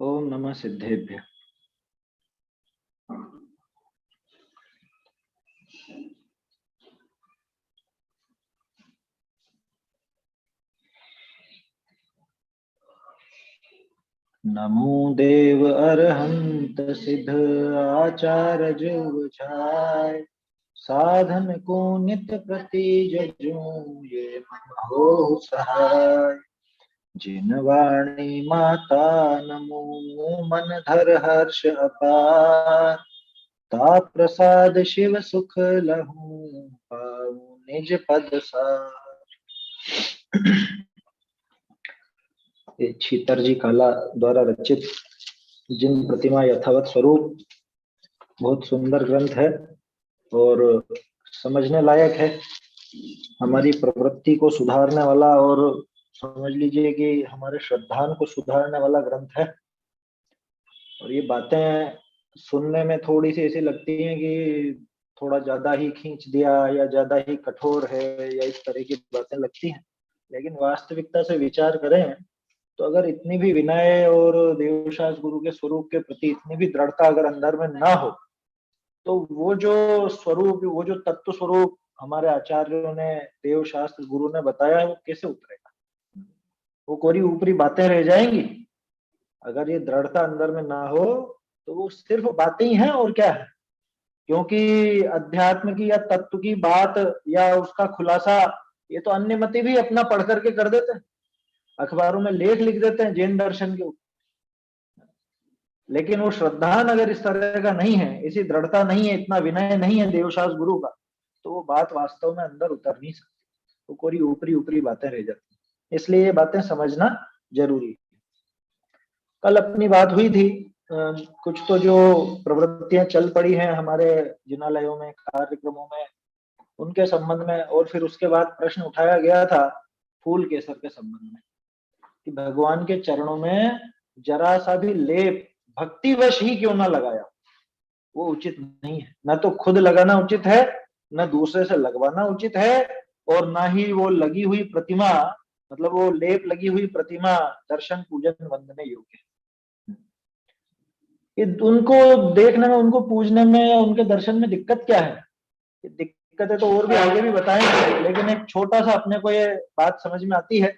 ओम नमः सिद्धेभ्य। नमो देव अरहंत सिद्ध आचार्य जुग छाय, साधन को नित प्रति जजूं ये मन हो सहाय। जिन वाणी माता नमो मन धर हर्ष अपार, ता प्रसाद शिव सुख लहू पाऊं निज पद सार। छीतर जी काला द्वारा रचित जिन प्रतिमा यथावत स्वरूप बहुत सुंदर ग्रंथ है और समझने लायक है। हमारी प्रवृत्ति को सुधारने वाला और समझ लीजिए कि हमारे श्रद्धान को सुधारने वाला ग्रंथ है। और ये बातें सुनने में थोड़ी सी ऐसी लगती हैं कि थोड़ा ज्यादा ही खींच दिया या ज्यादा ही कठोर है या इस तरह की बातें लगती हैं, लेकिन वास्तविकता से विचार करें तो अगर इतनी भी विनय और देवशास गुरु के स्वरूप के प्रति इतनी भी दृढ़ता अगर अंदर में ना हो तो वो जो स्वरूप, वो जो तत्व स्वरूप हमारे आचार्यों ने, देव शास्त्र गुरु ने बताया है, वो कैसे उतरेगा? वो कोरी ऊपरी बातें रह जाएंगी। अगर ये दृढ़ता अंदर में ना हो तो वो सिर्फ बातें ही हैं और क्या है। क्योंकि अध्यात्म की या तत्व की बात या उसका खुलासा ये तो अन्य मती भी अपना पढ़ करके कर देते हैं, अखबारों में लेख लिख देते हैं जैन दर्शन के ऊपर। लेकिन वो श्रद्धान अगर इस तरह का नहीं है, इसी दृढ़ता नहीं है, इतना विनय नहीं है देवशास गुरु का, तो वो बात वास्तव में अंदर उतर नहीं सकती, वो कोई ऊपरी ऊपरी बातें रह जाती। इसलिए ये बातें समझना जरूरी है। कल अपनी बात हुई थी कुछ तो जो प्रवृत्तियां चल पड़ी हैं हमारे जिनालयों में, कार्यक्रमों में, उनके संबंध में, और फिर उसके बाद प्रश्न उठाया गया था फूल केसर के संबंध में कि भगवान के चरणों में जरा सा भी लेप भक्तिवश ही क्यों ना लगाया, वो उचित नहीं है। न तो खुद लगाना उचित है, न दूसरे से लगवाना उचित है, और ना ही वो लगी हुई प्रतिमा, मतलब वो लेप लगी हुई प्रतिमा दर्शन पूजन वंदने योग्य है। उनको देखने में, उनको पूजने में, उनके दर्शन में दिक्कत क्या है? दिक्कतें तो और भी आगे भी बताएंगे, लेकिन एक छोटा सा अपने को ये बात समझ में आती है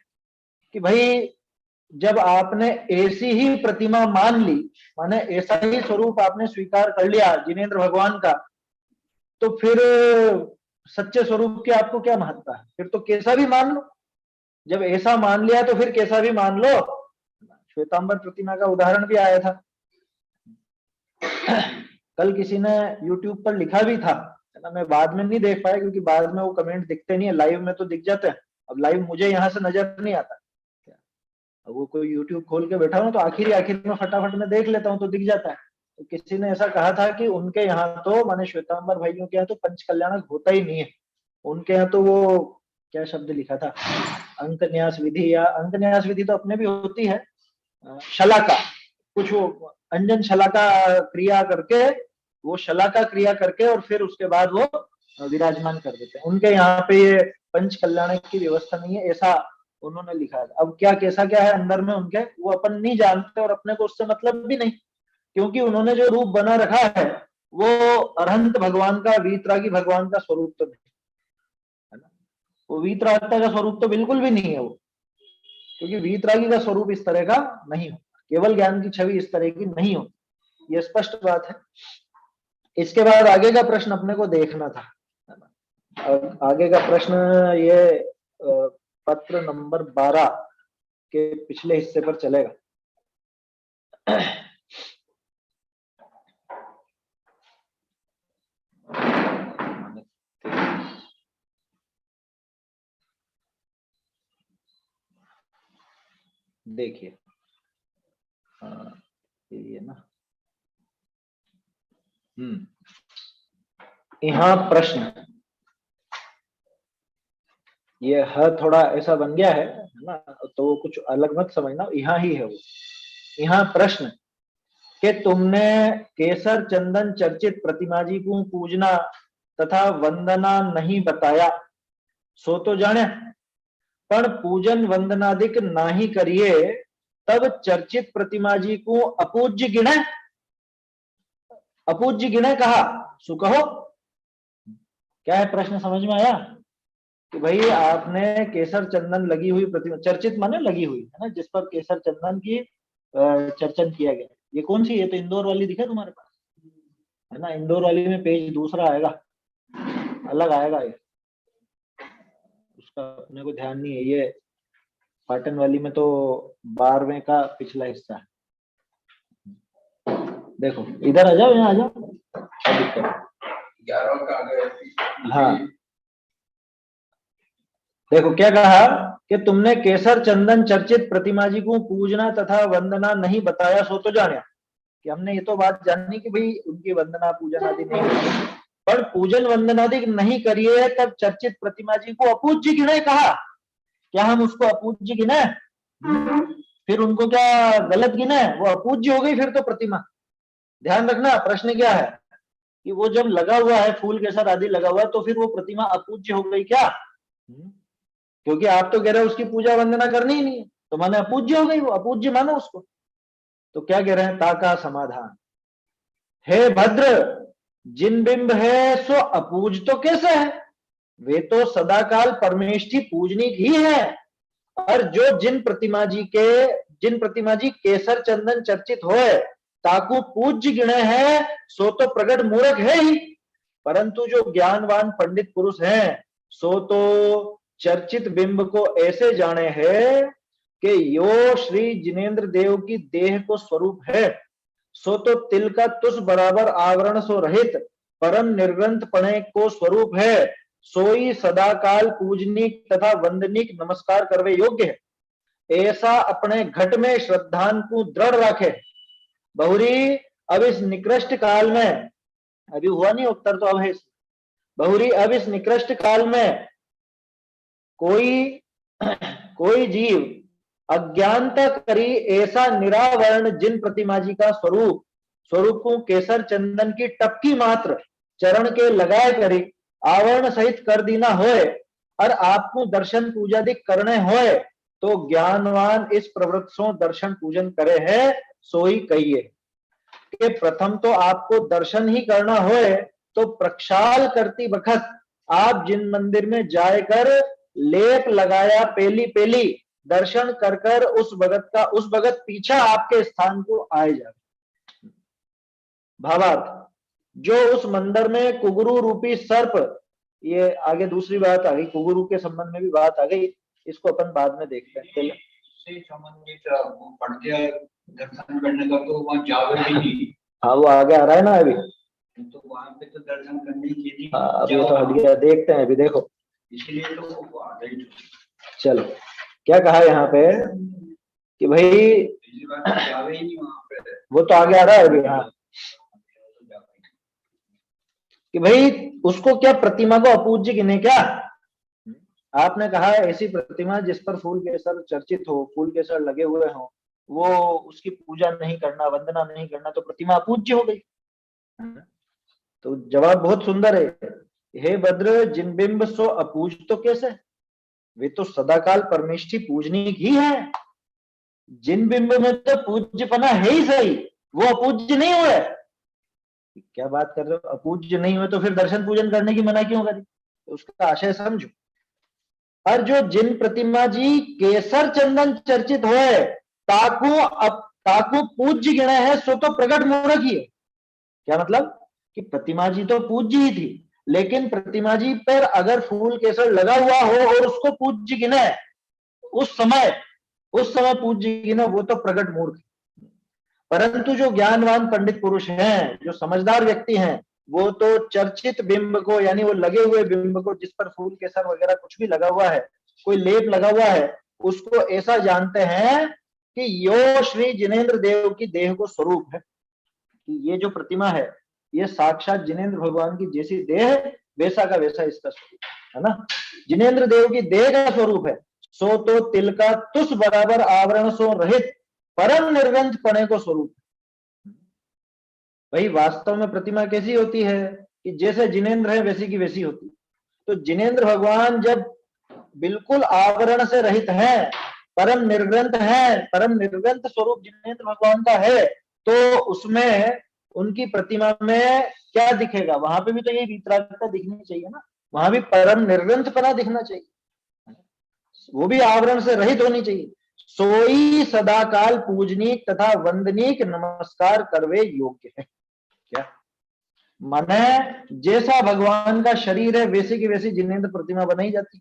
कि भाई जब आपने ऐसी ही प्रतिमा मान ली, माने ऐसा ही स्वरूप आपने स्वीकार कर लिया जिनेन्द्र भगवान का, तो फिर सच्चे स्वरूप की आपको क्या महत्ता है? फिर तो कैसा भी मान लो। जब ऐसा मान लिया तो फिर कैसा भी मान लो। श्वेतांबर प्रतिमा का उदाहरण भी आया था। कल किसी ने YouTube पर लिखा भी था, है ना, मैं बाद में नहीं देख पाया क्योंकि बाद में वो कमेंट दिखते नहीं है, लाइव में तो दिख जाते हैं। अब लाइव मुझे यहाँ से नजर नहीं आता, अब वो कोई YouTube खोल के बैठा हूँ तो आखिर में फटाफट में देख लेता हूँ तो दिख जाता है। तो किसी ने ऐसा कहा था कि उनके यहाँ तो, माने श्वेतांबर भाइयों के यहाँ तो पंच कल्याणक होता ही नहीं है। उनके यहाँ तो वो क्या शब्द लिखा था, अंक न्यास विधि, या अंक न्यास विधि तो अपने भी होती है, शलाका, कुछ वो अंजन शलाका क्रिया करके, वो शलाका क्रिया करके और फिर उसके बाद वो विराजमान कर देते हैं। उनके यहाँ पे ये पंच कल्याणक की व्यवस्था नहीं है, ऐसा उन्होंने लिखा है। अब क्या कैसा क्या है अंदर में उनके, वो अपन नहीं जानते और अपने को उससे मतलब भी नहीं, क्योंकि उन्होंने जो रूप बना रखा है वो अरहंत भगवान का, वीतरागी भगवान का स्वरूप तो नहीं है ना। वो वीतरागता का स्वरूप तो बिल्कुल भी नहीं है वो, क्योंकि वीतरागी का स्वरूप इस तरह का नहीं होता, केवल ज्ञान की छवि इस तरह की नहीं होती, ये स्पष्ट बात है। इसके बाद आगे का प्रश्न अपने को देखना था। आगे का प्रश्न ये पत्र नंबर 12 के पिछले हिस्से पर चलेगा। देखिए ये ना, यहाँ प्रश्न ये है थोड़ा ऐसा बन गया है ना, तो कुछ अलग मत समझना, यहाँ ही है वो। यहाँ प्रश्न कि तुमने केसर चंदन चर्चित प्रतिमा जी को पूजना तथा वंदना नहीं बताया, सो तो जाने, पर पूजन वंदनादिक नाही करिए, तब चर्चित प्रतिमा जी को अपूज्य गिने, अपूज्य गिने कहा। सो कहो क्या है प्रश्न, समझ में आया? कि भाई आपने केसर चंदन लगी हुई प्रतिमा, चर्चित माने लगी हुई है ना, जिस पर केसर चंदन की चर्चन किया गया, ये कौन सी? ये तो इंदौर वाली दिखा तुम्हारे पास, है ना? इंदौर वाली में पेज दूसरा आएगा, अलग आएगा ये, उसका अपने को ध्यान नहीं है। ये पाटन वाली में तो 12वें का पिछला हिस्सा है। देखो इधर आ जाओ, यहाँ आ जाओ, 11 का आगे। हाँ देखो क्या कहा कि तुमने केसर चंदन चर्चित प्रतिमा जी को पूजना तथा वंदना नहीं बताया, सो तो जाने कि हमने ये तो बात जानी कि भाई उनकी वंदना पूजन आदि नहीं करी, पर पूजन वंदनादि नहीं करिए, तब चर्चित प्रतिमा जी को अपूज्य गिने कहा। क्या हम उसको अपूज्य गिने? फिर उनको क्या गलत गिने? वो अपूज्य हो गई फिर तो प्रतिमा। ध्यान रखना प्रश्न क्या है कि वो जब लगा हुआ है फूल के साथ आदि लगा हुआ है, तो फिर वो प्रतिमा अपूज्य हो गई क्या? क्योंकि आप तो कह रहे हो उसकी पूजा वंदना करनी ही नहीं है, तो माने अपूज्य हो गई, वो अपूज्य मानो उसको। तो क्या कह रहे हैं? ताका समाधान, हे भद्र, जिन बिंब है सो अपूज तो कैसे है? वे तो सदाकाल परमेष्ठी पूजनीक ही है, और जो जिन प्रतिमा जी केसर चंदन चर्चित होए ताकू पूज्य गिणे है, सो तो प्रगट मूर्ख है ही। परंतु जो ज्ञानवान पंडित पुरुष हैं, सो तो चर्चित बिंब को ऐसे जाने हैं कि यो श्री जिनेन्द्र देव की देह को स्वरूप है, सो तो तिल का तुष बराबर आवरण सो रहित परम निर्ग्रंथ पणे को स्वरूप है, सोई सदाकाल पूजनीक तथा वंदनीक नमस्कार करवे योग्य है। ऐसा अपने घट में श्रद्धान को दृढ़ रखे। बहुरी अब इस निकृष्ट काल में, अभी हुआ नहीं उत्तर तो अब है, बहुरी अब इस निकृष्ट काल में कोई जीव अज्ञानता करी ऐसा निरावरण जिन प्रतिमा जी का स्वरूप को केसर चंदन की टपकी मात्र चरण के लगाए करी आवरण सहित कर दीना होए, और आपको दर्शन पूजा दिख करने होए, तो ज्ञानवान इस प्रवृत्त सो दर्शन पूजन करे है, सोई कहिए कि प्रथम तो आपको दर्शन ही करना होए, तो प्रक्षाल करती बखत आप जिन मंदिर में जाकर लेप लगाया पेली पेली दर्शन कर कर उस भगत पीछा आपके स्थान को आए जाए। भावार्थ, जो उस मंदिर में कुगुरु रूपी सर्प, ये आगे दूसरी बात आ गई, कुगुरु के संबंध में भी बात आ गई, इसको अपन बाद में देखते हैं। पढ़ के दर्शन करने का तो वहाँ जावे भी नहीं। हाँ वो आगे आ रहा है ना अभी, तो वहाँ पे तो दर्शन करने के लिए अभी तो हट गया, देखते हैं अभी, देखो इसलिए तो आ गई। चलो क्या कहा यहाँ पे कि भाई जावे ही नहीं वहाँ पे, वो तो आगे आ रहा है अभी। हाँ कि भाई उसको क्या प्रतिमा को अपूज्य गिने क्या? आपने कहा ऐसी प्रतिमा जिस पर फूल केसर चर्चित हो, फूल केसर लगे हुए हो, वो उसकी पूजा नहीं करना, वंदना नहीं करना, तो प्रतिमा अपूज्य हो गई। तो जवाब बहुत सुंदर है, हे भद्र, जिन बिंब सो अपूज तो कैसे, वे तो सदाकाल परमेष्ठी पूजनीक ही है। जिन बिंब में तो पूज्यपना है ही सही, वो अपूज्य नहीं हुए। क्या बात कर रहे हो? अपूज्य नहीं हुए तो फिर दर्शन पूजन करने की मना क्यों करी? तो उसका आशय समझो। और जो जिन प्रतिमा जी केसर चंदन चर्चित होए ताकू पूज्य गिणे है, सो तो प्रगट मूर्ख ही है। क्या मतलब कि प्रतिमा जी तो पूज्य ही थी, लेकिन प्रतिमा जी पर अगर फूल केसर लगा हुआ हो और उसको पूज्य गिने, उस समय पूज्य गिने, वो तो प्रगट मूर्ख। परंतु जो ज्ञानवान पंडित पुरुष हैं, जो समझदार व्यक्ति हैं, वो तो चर्चित बिंब को, यानी वो लगे हुए बिंब को, जिस पर फूल केसर वगैरह कुछ भी लगा हुआ है, कोई लेप लगा हुआ है, उसको ऐसा जानते हैं कि यो श्री जिनेन्द्र देव की देह को स्वरूप है, कि ये जो प्रतिमा है ये साक्षात जिनेन्द्र भगवान की जैसी देह, वैसा का वैसा इसका स्वरूप है ना, जिनेन्द्र देव की देह का स्वरूप है। सो तो तिल का तुष बराबर आवरण सो रहित परम निर्गंध पणे को स्वरूप। भाई वास्तव में प्रतिमा कैसी होती है कि जैसे जिनेन्द्र है वैसी की वैसी होती है। तो जिनेन्द्र भगवान जब बिल्कुल आवरण से रहित हैं, परम निर्ग्रंथ है, परम निर्ग्रंथ स्वरूप जिनेंद्र भगवान का है, तो उसमें उनकी प्रतिमा में क्या दिखेगा? वहां पे भी तो यही वीतरागता दिखनी चाहिए ना, वहां भी परम निर्ग्रंथ पना दिखना चाहिए, वो भी आवरण से रहित होनी चाहिए। सोई सदाकाल पूजनीक तथा वंदनीक नमस्कार करवे योग्य है। क्या माने? जैसा भगवान का शरीर है वैसे की वैसी जिनेंद्र प्रतिमा बनाई जाती।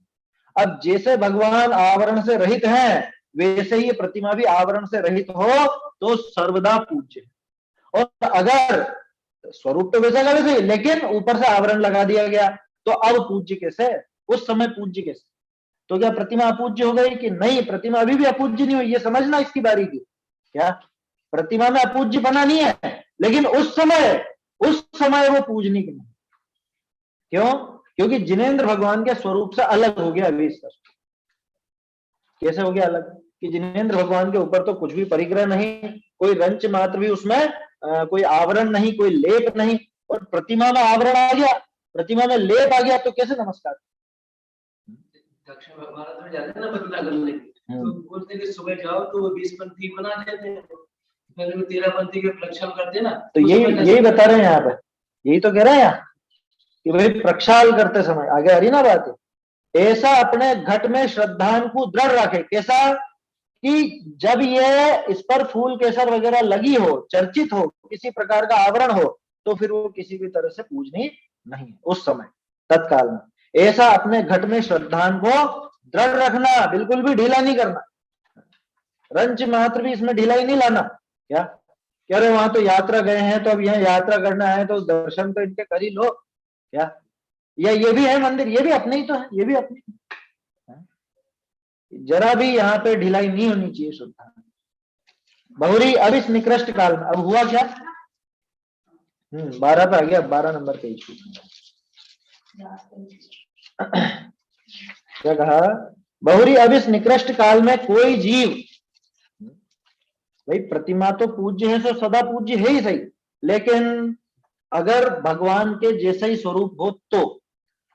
अब जैसे भगवान आवरण से रहित हैं, वैसे ही प्रतिमा भी आवरण से रहित हो तो सर्वदा पूज्य है। और अगर स्वरूप तो वैसा का वैसे, लेकिन ऊपर से आवरण लगा दिया गया, तो अब पूज्य कैसे? उस समय पूज्य कैसे? तो क्या प्रतिमा अपूज्य हो गई कि नहीं? प्रतिमा अभी भी अपूज्य नहीं हुई, ये समझना इसकी बारी की। क्या प्रतिमा में अपूज्य बना नहीं है, लेकिन उस समय वो पूजनीय नहीं। क्यों? क्योंकि जिनेंद्र भगवान के स्वरूप से अलग हो गया अभी इसका। कैसे हो गया अलग? कि जिनेंद्र भगवान के ऊपर तो कुछ भी परिग्रह नहीं, कोई रंच मात्र भी उसमें कोई आवरण नहीं, कोई लेप नहीं, और प्रतिमा में आवरण आ गया, प्रतिमा में लेप आ गया, तो कैसे नमस्कार? दक्षिण भारत में जाते हैं ना बदला करने, तो बोलते हैं कि सुबह जाओ तो 20 पंथी बना देते हैं, पहले में 13 पंथी के प्रक्षाल करते हैं ना, तो यही बता रहे हैं यहाँ पे, यही तो कह रहे हैं यहाँ कि भाई प्रक्षाल करते समय आगे आ रही ना बात, ऐसा अपने घट में श्रद्धान को दृढ़ रखे। कैसा? कि जब ये इस पर फूल केसर वगैरह लगी हो, चर्चित हो, किसी प्रकार का आवरण हो, तो फिर वो किसी भी तरह से पूजनीय नहीं है उस समय तत्काल में। ऐसा अपने घट में श्रद्धान को दृढ़ रखना, बिल्कुल भी ढीला नहीं करना, रंच मात्र भी इसमें ढिलाई नहीं लाना। क्या कह रहे? वहां तो यात्रा गए हैं, तो अब यहाँ यात्रा करना है तो दर्शन तो इनके कर ही लो। क्या? या ये भी है मंदिर, ये भी अपने ही तो है, ये भी अपने, जरा भी यहाँ पे ढिलाई नहीं होनी चाहिए श्रद्धा। बहुरी अब इस निकृष्ट काल में, अब हुआ क्या? 12 पे आ गया, 12 नंबर पेज। क्या कहा? बहुरी अब इस निकृष्ट काल में कोई जीव, भाई प्रतिमा तो पूज्य है, तो सदा पूज्य है ही सही, लेकिन अगर भगवान के जैसा ही स्वरूप हो, तो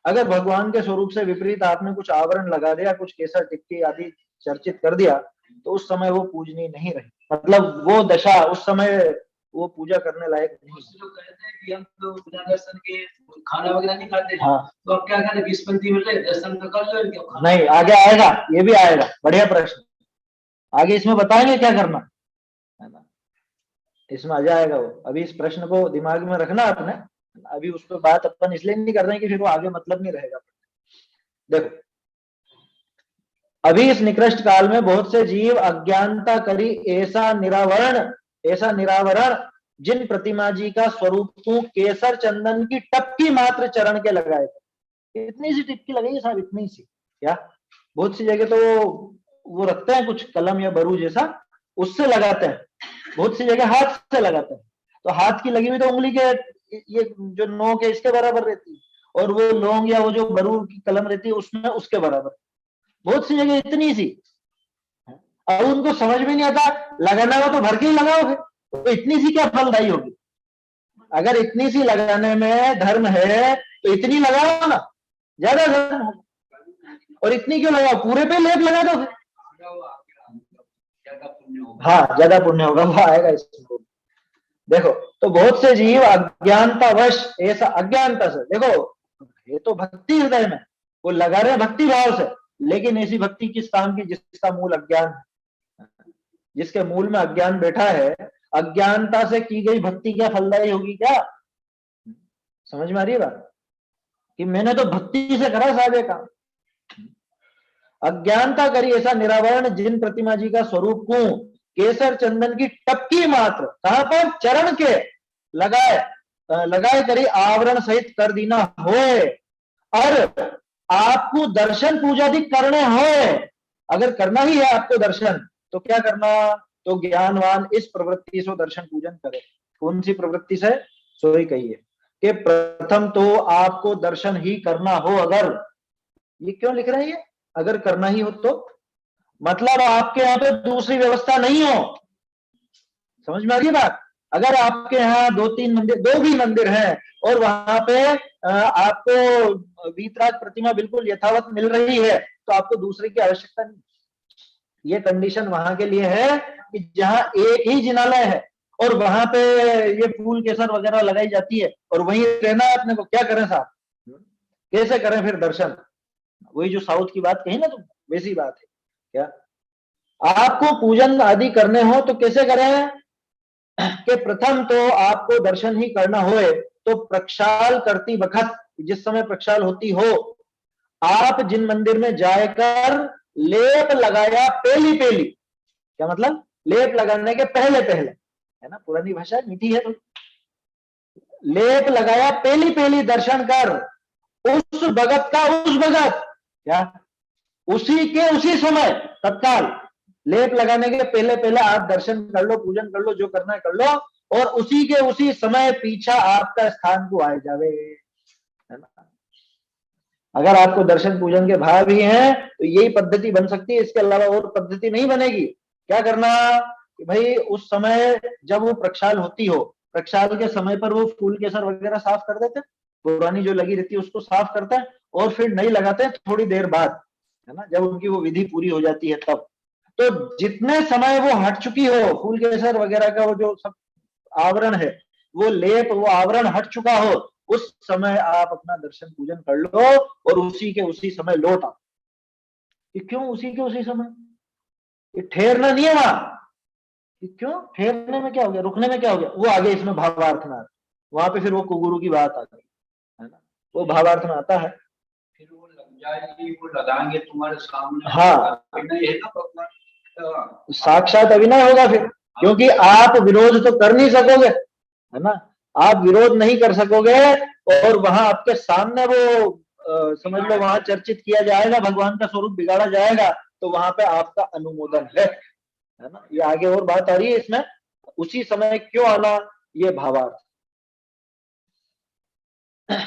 अगर भगवान के स्वरूप से विपरीत आपने कुछ आवरण लगा दिया, कुछ केसर टिक्की आदि चर्चित कर दिया, तो उस समय वो पूजनीय नहीं रही, मतलब वो दशा उस समय वो पूजा करने लायक नहीं। लोग कहते हैं कि हम तो बिना दर्शन के खाना वगैरह नहीं खाते। हाँ, तो अब क्या करें? 20 पंथी मिल रहे, दर्शन तो कर लो इनके। नहीं, आगे आएगा, ये भी आएगा, बढ़िया प्रश्न, आगे इसमें बताएंगे क्या करना है ना, इसमें आ जाएगा वो। अभी इस प्रश्न को दिमाग में रखना आपने, अभी उस पर बात अपन इसलिए नहीं कर रहे हैं कि फिर वो आगे मतलब नहीं रहेगा। देखो, अभी इस निकृष्ट काल में बहुत से जीव अज्ञानता करी ऐसा निरावरण जिन प्रतिमा जी का स्वरूप को केसर चंदन की टपकी मात्र चरण के लगाए थे। इतनी सी टिपकी लगाई साहब, इतनी सी। क्या बहुत सी जगह तो वो रखते हैं कुछ कलम या बरू जैसा, उससे लगाते हैं, बहुत सी जगह हाथ से लगाते हैं। तो हाथ की लगी हुई तो उंगली के ये जो नोक है इसके बराबर रहती है, और वो लौंग या वो जो बरू की कलम रहती है उसमें उसके बराबर। बहुत सी जगह इतनी सी, अब उनको समझ में नहीं आता, लगाना हो तो भर के ही लगाओ, फिर तो इतनी सी क्या फलदायी होगी? अगर इतनी सी लगाने में धर्म है तो इतनी लगाओ ना, ज्यादा धर्म हो। और इतनी क्यों लगाओ? पूरे पे लेप लगा दो फिर, हाँ ज्यादा पुण्य होगा, वो आएगा इसमें। देखो, तो बहुत से जीव अज्ञानतावश, ऐसा अज्ञानता से, देखो ये तो भक्ति हृदय में वो लगा रहे भक्ति भाव से, लेकिन ऐसी भक्ति किस काम की जिसका मूल अज्ञान है, जिसके मूल में अज्ञान बैठा है। अज्ञानता से की गई भक्ति क्या फलदायी होगी? क्या समझ में आ रही है बात? कि मैंने तो भक्ति से करा साहब काम। अज्ञानता करी ऐसा निरावरण जिन प्रतिमा जी का स्वरूप को केसर चंदन की टपकी मात्र, कहां पर? चरण के लगाए करी आवरण सहित कर दीना होए, और आपको दर्शन पूजा भी करने होए। अगर करना ही है आपको दर्शन, तो क्या करना? तो ज्ञानवान इस प्रवृत्ति से दर्शन पूजन करे। कौन सी प्रवृत्ति से? सो ही कही है कि प्रथम तो आपको दर्शन ही करना हो। अगर ये क्यों लिख रहे हैं ये? अगर करना ही हो तो मतलब आपके यहाँ पे दूसरी व्यवस्था नहीं हो। समझ में आ रही बात? अगर आपके यहाँ 2-3 मंदिर, 2 भी मंदिर हैं, और वहां पे आपको वीतराग प्रतिमा बिल्कुल यथावत मिल रही है, तो आपको दूसरे की आवश्यकता नहीं। ये कंडीशन वहां के लिए है कि जहां एक ही जिनालय है और वहां पे ये फूल केसर वगैरह लगाई जाती है और वहीं रहना है अपने को, क्या करें साहब, कैसे करें फिर दर्शन? वही जो साउथ की बात कही ना तुम, वैसी बात है क्या। आपको पूजन आदि करने हो तो कैसे करें कि प्रथम तो आपको दर्शन ही करना होए तो प्रक्षाल करती वक्त, जिस समय प्रक्षाल होती हो, आप जिन मंदिर में जाकर लेप लगाया पहली पहली, क्या मतलब लेप लगाने के पहले पहले, है ना, पुरानी भाषा मीठी है तो, लेप लगाया पहली पहली दर्शन कर, उस भगत का उस भगत, क्या उसी के उसी समय तत्काल, लेप लगाने के पहले पहले आप दर्शन कर लो, पूजन कर लो, जो करना है कर लो, और उसी के उसी समय पीछा आपका स्थान को आए जावे, है ना। अगर आपको दर्शन पूजन के भाव ही हैं तो यही पद्धति बन सकती है, इसके अलावा और पद्धति नहीं बनेगी। क्या करना कि भाई उस समय जब वो प्रक्षाल होती हो, प्रक्षाल के समय पर वो फूल केसर वगैरह साफ कर देते, पुरानी जो लगी रहती है उसको साफ करते हैं और फिर नई लगाते हैं थोड़ी देर बाद, है ना, जब उनकी वो विधि पूरी हो जाती है तब। तो जितने समय वो हट चुकी हो, फूल केसर वगैरह का वो जो सब आवरण है, वो लेप, वो आवरण हट चुका हो, उस समय आप अपना दर्शन पूजन कर लो और उसी के उसी समय लौट आओ। क्यों उसी के उसी समय? ये ठहरना नहीं है वहां। क्यों ठहरने में क्या हो गया, रुकने में क्या हो गया? वो आगे इसमें भावार्थ में आता, वहां पे फिर वो कुगुरु की बात आती है ना, वो भावार्थ में आता है। फिर वो लग जाएगी, वो लगाएंगे तुम्हारे सामने, हाँ, नहीं है ना भगवान, साक्षात अभिनय होगा फिर, क्योंकि आप विरोध तो कर नहीं सकोगे, है ना, आप विरोध नहीं कर सकोगे और वहां आपके सामने वो समझ लो वहां चर्चित किया जाएगा, भगवान का स्वरूप बिगाड़ा जाएगा, तो वहां पे आपका अनुमोदन है ना। ये आगे और बात आ रही है इसमें, उसी समय क्यों आना, ये भावार्थ।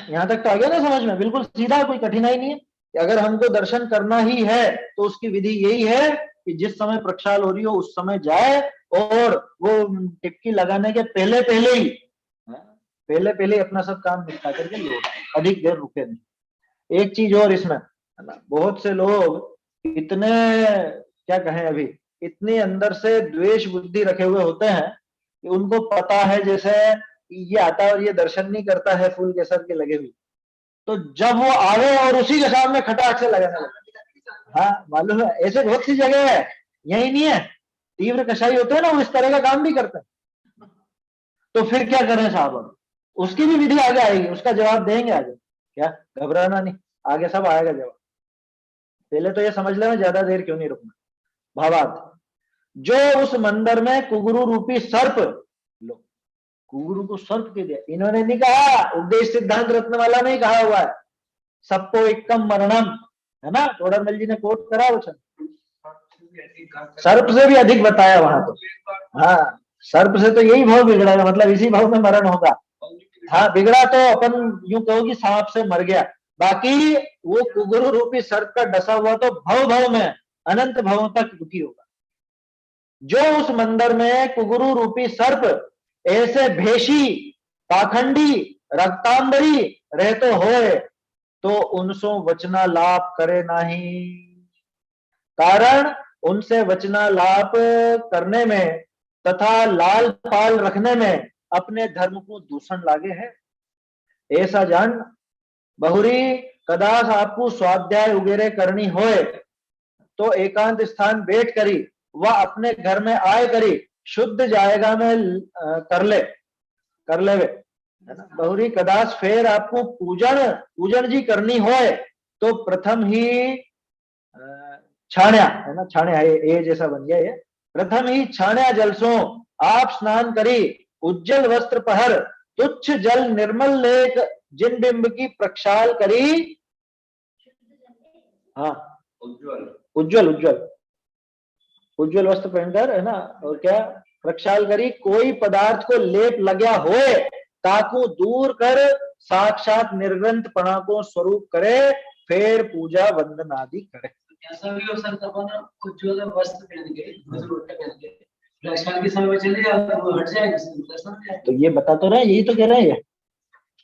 यहां तक तो आ गया ना समझ में, बिल्कुल सीधा, कोई कठिनाई नहीं है कि अगर हमको दर्शन करना ही है तो उसकी विधि यही है कि जिस समय प्रक्षाल हो रही हो उस समय जाए और वो टिपकी लगाने के पहले पहले अपना सब काम निपटा करके लौट, अधिक देर रुके नहीं। एक चीज और इसमें, है ना, बहुत से लोग इतने, क्या कहें, अभी इतनी अंदर से द्वेष बुद्धि रखे हुए होते हैं कि उनको पता है जैसे ये आता है और ये दर्शन नहीं करता है फूल केसर के लगे हुए, तो जब वो आवे और उसी के सामने खटाक से लगाने लगे। हाँ मालूम है, ऐसे बहुत सी जगह है, यही नहीं है, तीव्र कसाई होते हैं ना, वो इस तरह का काम भी करते हैं। तो फिर क्या करें साहब, उसकी भी विधि आगे आएगी, उसका जवाब देंगे आगे, क्या घबराना नहीं, आगे सब आएगा जवाब। पहले तो ये समझ लेना, ज्यादा देर क्यों नहीं रुकना। भावार्थ, जो उस मंदिर में कुगुरु रूपी सर्प, लो कुगुरु को सर्प के दिया, इन्होंने नहीं कहा, उपदेश सिद्धांत रत्नमाला में ही कहा हुआ है, सबको एकम मरणम, है ना, टोडरमल जी ने कोट करा वो, सर्प से भी अधिक बताया वहां तो। हाँ, सर्प से तो यही भाव बिगड़ा है, मतलब इसी भाव में मरण होगा। हाँ, बिगड़ा तो अपन यूं कहो कि सांप से मर गया, बाकी वो कुगुरु रूपी सर्प का डसा हुआ तो भव भव में अनंत भवों तक दुखी होगा। जो उस मंदिर में कुगुरु रूपी सर्प ऐसे भेषी, पाखंडी, रक्तांबरी रहते होए तो उनसो वचनालाप करे नहीं, कारण उनसे वचनालाप करने में तथा लाल पाल रखने में अपने धर्म को दूषण लागे है, ऐसा जान। बहुरी कदाच आपको स्वाध्याय वगैरह करनी होए तो एकांत स्थान बैठ करी वह अपने घर में आए करी शुद्ध जाएगा में कर ले वे, है ना। बहुरी कदाच फिर आपको पूजन जी करनी होए तो प्रथम ही छाण्या, है ना, छाण्या ये जैसा बन गया ये, प्रथम ही छाण्या जलसों आप स्नान करी, उज्जवल वस्त्र पहर, तुच्छ जल निर्मल लेक जिन बिंब की प्रक्षाल करी। हाँ, उज्जवल वस्त्र पहनकर, है ना, और क्या प्रक्षाल करी, कोई पदार्थ को लेप लग्या होए ताकू दूर कर साक्षात निर्ग्रंथ पणा को स्वरूप करे, फिर पूजा वंदन आदि करे। ऐसा भी हो सकता है उज्जवल वस्त्र पहन के, प्रक्षाल के समय में चले जाओ तो वो हट जाएगा। तो ये बता तो रहे, यही तो कह रहे हैं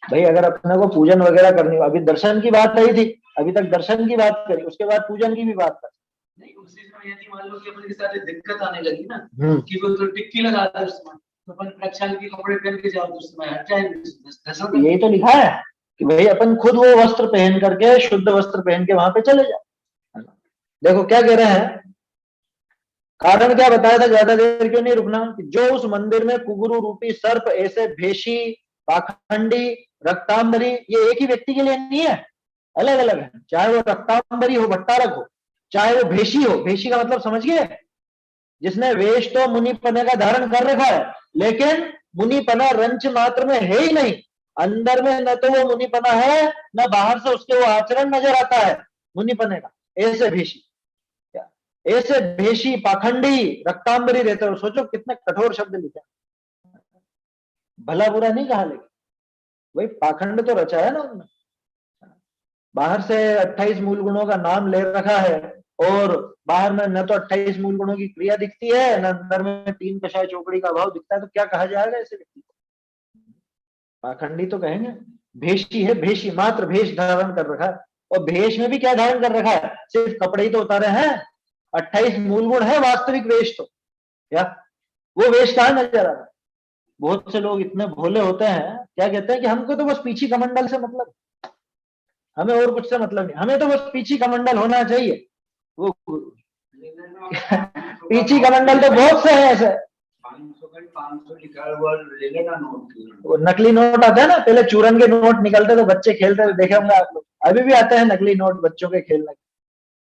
भाई, अगर अपने को पूजन वगैरह करनी हो, अभी दर्शन की बात आई थी, अभी तक दर्शन की बात करी, उसके बाद पूजन की भी बात करी, नहीं उसी समय यदि मान लो कि अपने के साथ दिक्कत आने लगी ना कि हम्म। वो तो टिक्की लगा दे उसमें, तो अपन प्रक्षाल के कपड़े पहन के जाओ तो उसमें हट जाएंगे। यही तो लिखा है कि भाई अपन खुद वो वस्त्र पहन करके, शुद्ध वस्त्र पहन के वहां पे चले जाओ, है ना। देखो क्या कह रहे हैं, कारण क्या बताया था, ज्यादा देर क्यों नहीं रुकना, कि जो उस मंदिर में कुगुरु रूपी सर्प ऐसे भेषी, पाखंडी, रक्तांबरी, ये एक ही व्यक्ति के लिए नहीं है, अलग अलग है, चाहे वो रक्तांबरी हो, भट्टारक हो, चाहे वो भेषी हो, भेषी का मतलब समझ गए, जिसने वेश तो मुनिपने का धारण कर रखा है, लेकिन मुनिपना रंच मात्र में है ही नहीं, अंदर में न तो वो मुनिपना है, न बाहर से उसके वो आचरण नजर आता है मुनिपने का, ऐसे भेषी, ऐसे भेषी, पाखंडी, रक्तांबरी रहते हो। सोचो कितने कठोर शब्द लिखे, भला बुरा नहीं कहा, लेकिन वही पाखंड तो रचा है ना उन्होंने, बाहर से 28 मूल गुणों का नाम ले रखा है, और बाहर में न तो 28 मूल गुणों की क्रिया दिखती है, न अंदर में 3 कषाय चौकड़ी का भाव दिखता है, तो क्या कहा जाएगा ऐसे व्यक्ति को, पाखंडी तो कहेंगे। भेषी है, भेषी, मात्र भेष धारण कर रखा है, और भेष में भी क्या धारण कर रखा है, सिर्फ कपड़े ही तो उतारे हैं, 28 मूल गुण है वास्तविक वेश, तो क्या वो वेश कहां नजर आ रहा है। बहुत से लोग इतने भोले होते हैं, क्या कहते हैं कि हमको तो बस पीछी कमंडल से मतलब, हमें और कुछ से मतलब नहीं, हमें तो बस पीछी कमंडल होना चाहिए। वो पीछी कमंडल तो बहुत से हैं ऐसे, 500 लिखा है वो ले लेना नोट। वो नकली नोट आता है ना, पहले चूरन के नोट निकलते तो बच्चे खेलते थे, देखे होंगे आप लोग, अभी भी आते हैं नकली नोट बच्चों के खेलने,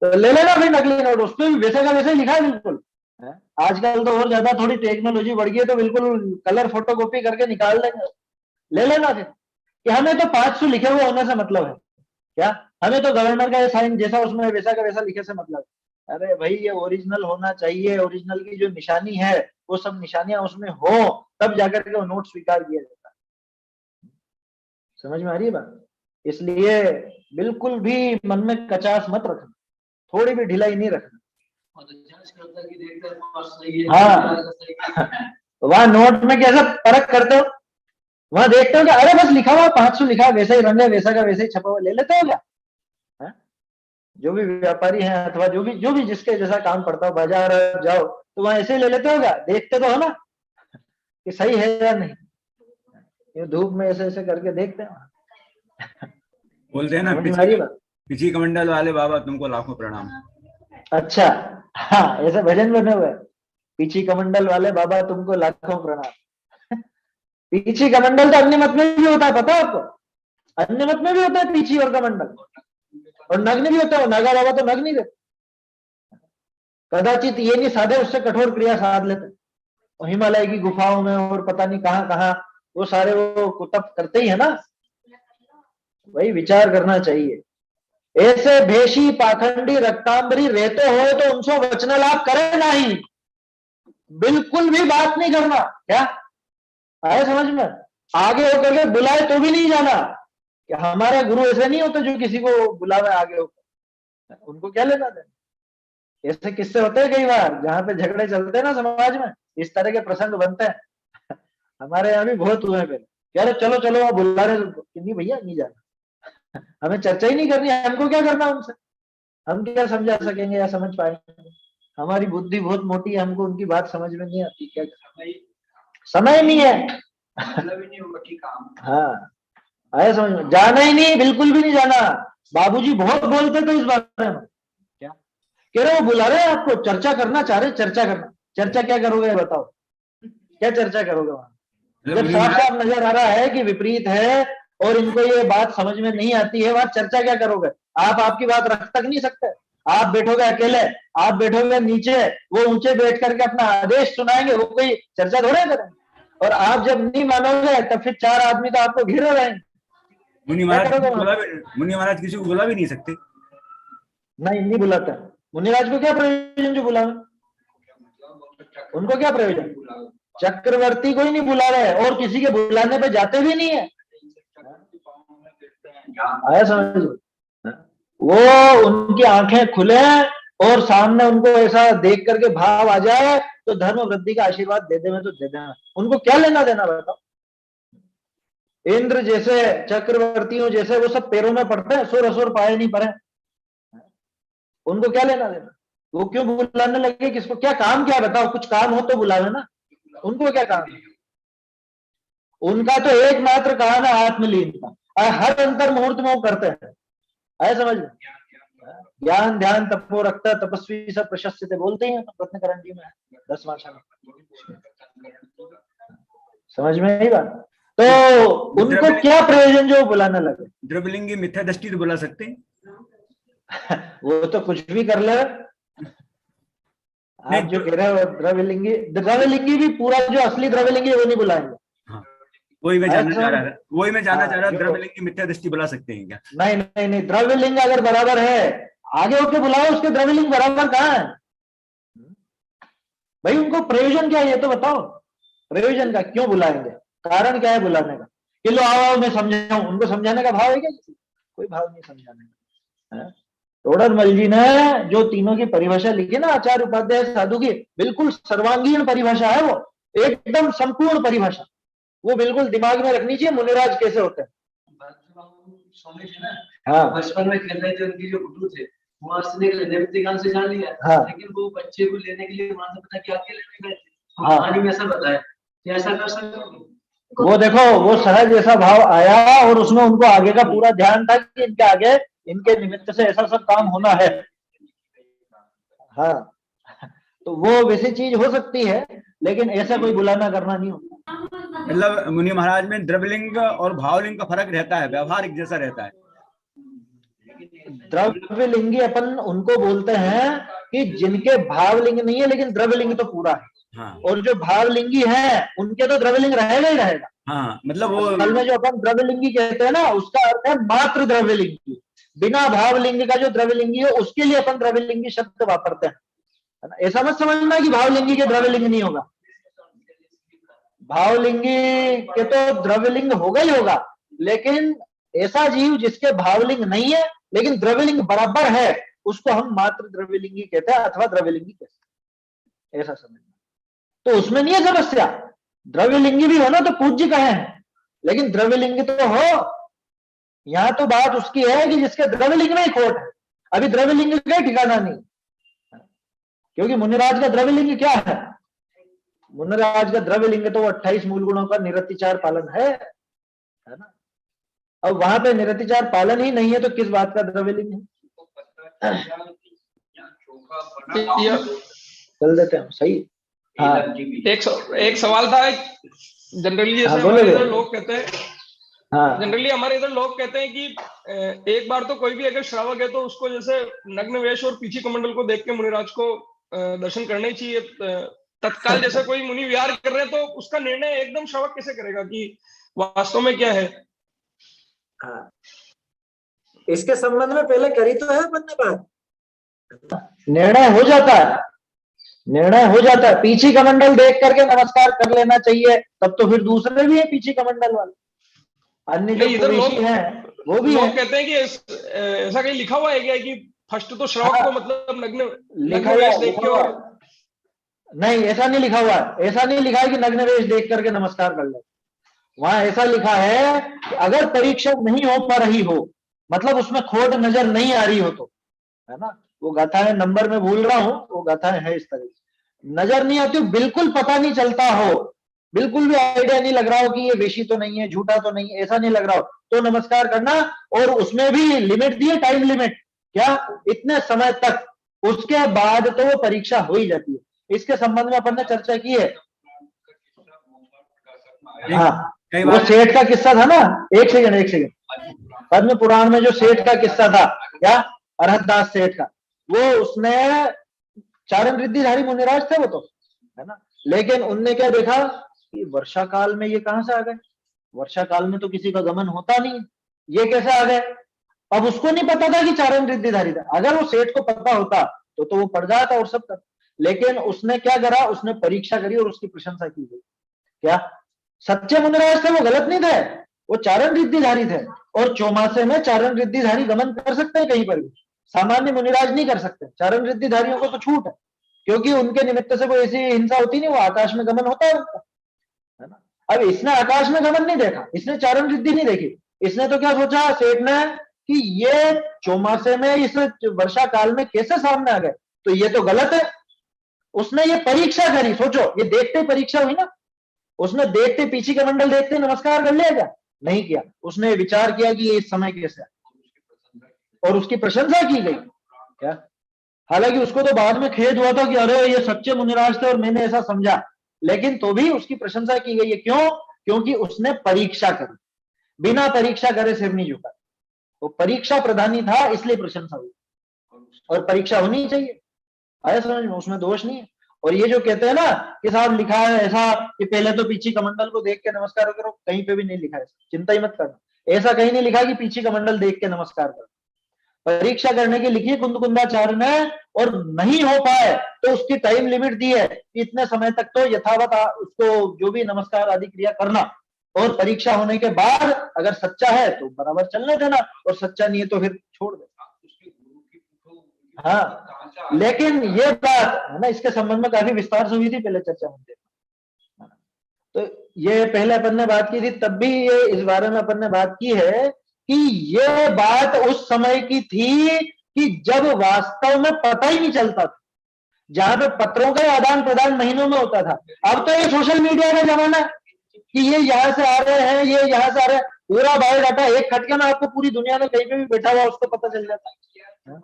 तो ले लेना भाई नकली नोट, उस पर भी वैसे का वैसे ही लिखा है बिल्कुल, है? आजकल तो और ज्यादा थोड़ी टेक्नोलॉजी बढ़ गई है, तो बिल्कुल कलर फोटोकॉपी करके निकाल देंगे, ले लेना फिर, कि हमें तो 500 लिखे हुए होने से मतलब है, क्या हमें तो गवर्नर का साइन जैसा उसमें वैसा का वैसा लिखे से मतलब है। अरे भाई ये ओरिजिनल होना चाहिए, ओरिजिनल की जो निशानी है वो सब निशानियां उसमें हो, तब जाकर के वो नोट स्वीकार किया जाता है। समझ में आ रही है बात, इसलिए बिल्कुल भी मन में कचास मत रखना, थोड़ी भी ढिलाई नहीं रखना। हाँ वहां नोट में कैसे परख करते हो, वहां देखते हो कि अरे बस लिखा हुआ 500 लिखा, वैसा ही रंग है, वैसा का वैसा ही छपा हुआ, ले लेते हो क्या, है? जो भी व्यापारी हैं अथवा जो भी जिसके जैसा काम पड़ता हो, बाजार जाओ तो वहां ऐसे ही ले लेते हो क्या, देखते तो हो ना कि सही है या नहीं, ये धूप में ऐसे ऐसे करके देखते हैं। बोलते हैं ना, समझ में आ रही है बात? पीछी कमंडल वाले बाबा तुमको लाखों प्रणाम। अच्छा, हाँ ऐसे भजन बने हुए, पीछी कमंडल वाले बाबा तुमको लाखों प्रणाम। पीछी कमंडल तो अन्य मत में भी होता है, पता है आपको, अन्य मत में भी होता है पीछी और कमंडल, और नग्न भी होता है, नागा बाबा तो नग्न नहीं रहते, कदाचित ये नहीं साधे उससे कठोर क्रिया साध लेते, और हिमालय की गुफाओं में और पता नहीं कहां कहां वो सारे वो कुतब करते ही है ना, वही विचार करना चाहिए। ऐसे भेषी, पाखंडी, रक्तांबरी रहते हो तो उनसे वचन लाभ करे नहीं, बिल्कुल भी बात नहीं करना, क्या आए समझ में, आगे होकर के बुलाए तो भी नहीं जाना, कि हमारे गुरु ऐसे नहीं होते जो किसी को बुलावे आगे होकर, उनको क्या लेना देना। ऐसे किस्से होते हैं कई बार जहां पे झगड़े चलते हैं ना समाज में, इस तरह के प्रसंग बनते हैं। हमारे यहाँ भी बहुत हुए पहले, यार चलो चलो आप बुला रहे, नहीं भैया नहीं जाना, हमें चर्चा ही नहीं करनी, हमको क्या करना उनसे, हम क्या समझा सकेंगे या समझ पाएंगे, हमारी बुद्धि बहुत मोटी है, हमको उनकी बात समझ में नहीं आती, क्या समय नहीं है। मतलब ही नहीं होगा कि काम। हाँ आया समझ में, जाना ही नहीं, बिल्कुल भी नहीं जाना। बाबूजी बहुत बोलते थे इस बारे में, क्या कह रहे, वो बुला रहे हैं आपको, चर्चा करना चाह रहे, चर्चा करना, चर्चा क्या करोगे बताओ, क्या चर्चा करोगे वहां, जब साफ साफ नजर आ रहा है कि विपरीत है और इनको ये बात समझ में नहीं आती है, वहां चर्चा क्या करोगे, आप आपकी बात रख तक नहीं सकते, आप बैठोगे अकेले, आप बैठोगे नीचे, वो ऊंचे बैठ करके अपना आदेश सुनाएंगे, वो कोई चर्चा थोड़े करेंगे, और आप जब नहीं मानोगे तो फिर 4 आदमी तो आपको घेरे रहेंगे। मुनि महाराज किसी को बुला भी नहीं सकते, नहीं बुलाते, मुनिराज को क्या प्रयोजन जो बुलावे, उनको क्या प्रयोजन, चक्रवर्ती को ही नहीं बुला रहे और किसी के बुलाने पे जाते भी नहीं है, आया समझ, वो उनकी आंखें खुले और सामने उनको ऐसा देख करके भाव आ जाए तो धर्म वृद्धि का आशीर्वाद दे देना तो दे देना, उनको क्या लेना देना बताओ। इंद्र जैसे, चक्रवर्तियों जैसे वो सब पैरों में पड़ते हैं, सुर असुर पाए नहीं पड़े, उनको क्या लेना देना, वो क्यों बुलाने लगे? किसको क्या काम, क्या बताओ, कुछ काम हो तो बुलावे ना, उनको क्या काम है? उनका तो एकमात्र काम है आत्मलीन का, और हर अंतर मुहूर्त में वो करते हैं, आए समझ में? ज्ञान ध्यान तपो रखता तपस्वी सब प्रशस्ति बोलते ही हैं रत्नकरण जी में 10वां छंद। समझ में आई बात? तो उनको क्या प्रयोजन जो बुलाने लगे? द्रव्यलिंगी मिथ्या दृष्टि तो बुला सकते हैं। वो तो कुछ भी कर ले। आप जो कह रहे हो द्रव्यलिंगी, द्रव्यलिंगी भी पूरा जो असली द्रव्यलिंगी वो नहीं बुलाएंगे। हाँ, वही मैं जानना चाह रहा था, वही मैं जानना चाह रहा था, जो- द्रव्यलिंगी मिथ्या दृष्टि बुला सकते हैं क्या? नहीं नहीं नहीं, द्रव्यलिंग अगर बराबर है आगे होके बुलाओ, उसके द्रव्यलिंग बराबर कहाँ है भाई? उनको प्रयोजन क्या है ये तो बताओ, प्रयोजन का क्यों बुलाएंगे, कारण क्या है बुलाने का? कि लो आओ मैं समझाऊं, उनको समझाने का भाव है क्या? कोई भाव नहीं समझाने का। तोड़रमल जी ने जो तीनों की परिभाषा लिखी ना आचार्य उपाध्याय साधु की, बिल्कुल सर्वांगीण परिभाषा है वो, एकदम संपूर्ण परिभाषा, वो बिल्कुल दिमाग में रखनी चाहिए मुनिराज कैसे होते हैं। स्वामी जी ना हाँ बचपन में खेल रहे थे, उनकी जो गुरु थे वहां से निवृत्तिकाल से जान लिया, हाँ। लेकिन वो बच्चे को लेने के लिए वहां से पता क्या के लेने गए थे, हाँ। कहानी में ऐसा बताया कि ऐसा कर सकते हो। वो देखो वो सहज ऐसा भाव आया और उसमें उनको आगे का पूरा ध्यान था कि इनके आगे इनके निमित्त से ऐसा सब काम होना है। हाँ तो वो वैसी चीज हो सकती है, लेकिन ऐसा कोई बुलाना करना नहीं होता। मतलब मुनि महाराज में द्रव्यलिंग और भावलिंग का फर्क रहता है, व्यवहार एक जैसा रहता है। द्रव्यलिंगी अपन उनको बोलते हैं कि जिनके भावलिंग नहीं है लेकिन द्रव्यलिंग तो पूरा है। हाँ। और जो भावलिंगी है उनके तो द्रव्यलिंग रहेगा ही रहेगा। हाँ मतलब वो असल में जो अपन द्रव्यलिंगी कहते हैं ना उसका अर्थ है मात्र द्रव्यलिंगी, बिना भावलिंग का जो द्रव्यलिंगी है उसके लिए अपन द्रव्यलिंगी शब्द वापरते हैं, है ना? ऐसा मत समझना कि भावलिंगी के द्रव्यलिंग नहीं होगा, भावलिंगी के तो द्रव्यलिंग होगा ही होगा, लेकिन ऐसा जीव जिसके भावलिंग नहीं है लेकिन द्रव्यलिंग बराबर है उसको हम मात्र द्रव्यलिंगी कहते हैं अथवा द्रव्यलिंगी कहते हैं, ऐसा समझना। तो उसमें नहीं है समस्या, द्रव्यलिंगी भी हो ना तो पूज्य कहे हैं, लेकिन द्रव्यलिंगी तो हो। यहां तो बात उसकी है कि जिसके द्रव्यलिंग में ही खोट है। अभी द्रव्यलिंग का ठिकाना नहीं, क्योंकि मुनिराज का द्रव्यलिंग क्या है? मुनिराज का द्रव्यलिंग तो 28 मूल गुणों का निरतिचार पालन है ना? अब वहां पे निरतिचार पालन ही नहीं है तो किस बात का द्रव्यलिंग है? चल देते हैं सही। हाँ एक सवाल था, जनरली जैसे हमारे इधर लोग कहते हैं, हाँ जनरली हमारे इधर लोग कहते हैं कि एक बार तो कोई भी अगर श्रावक है तो उसको जैसे नग्न वेश और पीछी कमंडल को देख के मुनिराज को दर्शन करने चाहिए तत्काल। जैसे कोई मुनि विहार कर रहे हैं तो उसका निर्णय एकदम श्रावक कैसे करेगा कि वास्तव में क्या है? हाँ इसके संबंध में पहले करी तो है अपन ने बात, निर्णय हो जाता है, निर्णय हो जाता है। पीछी कमंडल देख करके नमस्कार कर लेना चाहिए, तब तो फिर दूसरे भी है पीछी कमंडल वाले, अन्य जो इधर लोग हैं वो भी लोग कहते हैं कि ऐसा कहीं लिखा हुआ है क्या कि फर्स्ट तो श्रावक को मतलब लिखा हुआ देख के, और नहीं ऐसा नहीं लिखा हुआ है, ऐसा नहीं लिखा है कि नग्न वेश देख करके नमस्कार कर ले। वहां ऐसा लिखा है कि अगर परीक्षा नहीं हो पा रही हो, मतलब उसमें खोट नजर नहीं आ रही हो तो, है ना? वो गाथाएं नंबर में भूल रहा हूं, वो गाथाएं है इस तरह से, नजर नहीं आती, बिल्कुल पता नहीं चलता हो, बिल्कुल भी आइडिया नहीं लग रहा हो कि ये वेशी तो नहीं है, झूठा तो नहीं है, ऐसा नहीं लग रहा हो तो नमस्कार करना। और उसमें भी लिमिट दी है, टाइम लिमिट, क्या इतने समय तक, उसके बाद तो वो परीक्षा हो ही जाती है। इसके संबंध में अपन ने चर्चा की है। हाँ वो सेठ का किस्सा था ना, एक सेकंड, पद्म पुराण में जो सेठ का किस्सा था, क्या अरहतदास सेठ का, वो उसने चारण रिद्धिधारी मुनिराज थे वो तो, है ना? लेकिन उनने क्या देखा कि वर्षा काल में ये कहां से आ गए, वर्षा काल में तो किसी का गमन होता नहीं, ये कैसे आ गए? अब उसको नहीं पता था कि चारण रिद्धिधारी था, अगर वो सेठ को पता होता तो वो पड़ जाता और सब कर। लेकिन उसने क्या करा, उसने परीक्षा करी और उसकी प्रशंसा की गई। क्या सच्चे मुनिराज थे वो, गलत नहीं थे, वो चारण रिद्धिधारी थे, और चौमासे में चारण रिद्धिधारी गमन कर सकते हैं कहीं पर भी, सामान्य मुनिराज नहीं कर सकते। चारण रिद्धिधारियों को तो छूट है, क्योंकि उनके निमित्त से कोई ऐसी हिंसा होती नहीं, वो आकाश में गमन होता है उनका, है ना? अब इसने आकाश में गमन नहीं देखा, इसने चारण रिद्धि नहीं देखी, इसने तो क्या सोचा सेठ ने कि ये चौमासे में इस वर्षा काल में कैसे सामने आ गए, तो तो ये तो गलत है। उसने ये परीक्षा करी, सोचो, ये देखते परीक्षा हुई ना, उसने देखते पीछे कमंडल देखते नमस्कार कर लिया क्या? नहीं किया। उसने विचार किया कि ये इस समय कैसे, और उसकी प्रशंसा की गई क्या? हालांकि उसको तो बाद में खेद हुआ था कि अरे ये सच्चे मुनिराज थे और मैंने ऐसा समझा, लेकिन तो भी उसकी प्रशंसा की गई है। क्यों? क्योंकि उसने परीक्षा करी, बिना परीक्षा करे सिर नहीं झुका। वो परीक्षा प्रधानी था, इसलिए प्रशंसा हुई, और परीक्षा होनी चाहिए। आया समझ में? उसमें दोष नहीं है। और ये जो कहते हैं ना कि साहब लिखा है ऐसा कि पहले तो पीछी कमंडल को देख के नमस्कार करो, कहीं पे भी नहीं लिखा है, चिंता ही मत करना। ऐसा कहीं नहीं लिखा कि पीछी कमंडल देख के नमस्कार करो। परीक्षा करने की लिखी है कुंदकुंदाचार्य ने, और नहीं हो पाए तो उसकी टाइम लिमिट दी है कि इतने समय तक तो यथावत उसको जो भी नमस्कार आदि क्रिया करना, और परीक्षा होने के बाद अगर सच्चा है तो बराबर चलने देना, और सच्चा नहीं है तो फिर छोड़ दे। हाँ, लेकिन ये बात है ना, इसके संबंध में काफी विस्तार से हुई थी पहले चर्चा में। तो ये पहले अपन ने बात की थी, तब भी ये इस बारे में अपन ने बात की है कि ये बात उस समय की थी कि जब वास्तव में पता ही नहीं चलता था, जहां पे पत्रों का आदान प्रदान महीनों में होता था। अब तो ये सोशल मीडिया का जमाना है कि ये यहाँ से आ रहे हैं, ये यहाँ से आ रहे हैं, पूरा बायोडाटा एक खटके में आपको पूरी दुनिया में कहीं पे भी बैठा हुआ उसको पता चल जाता है।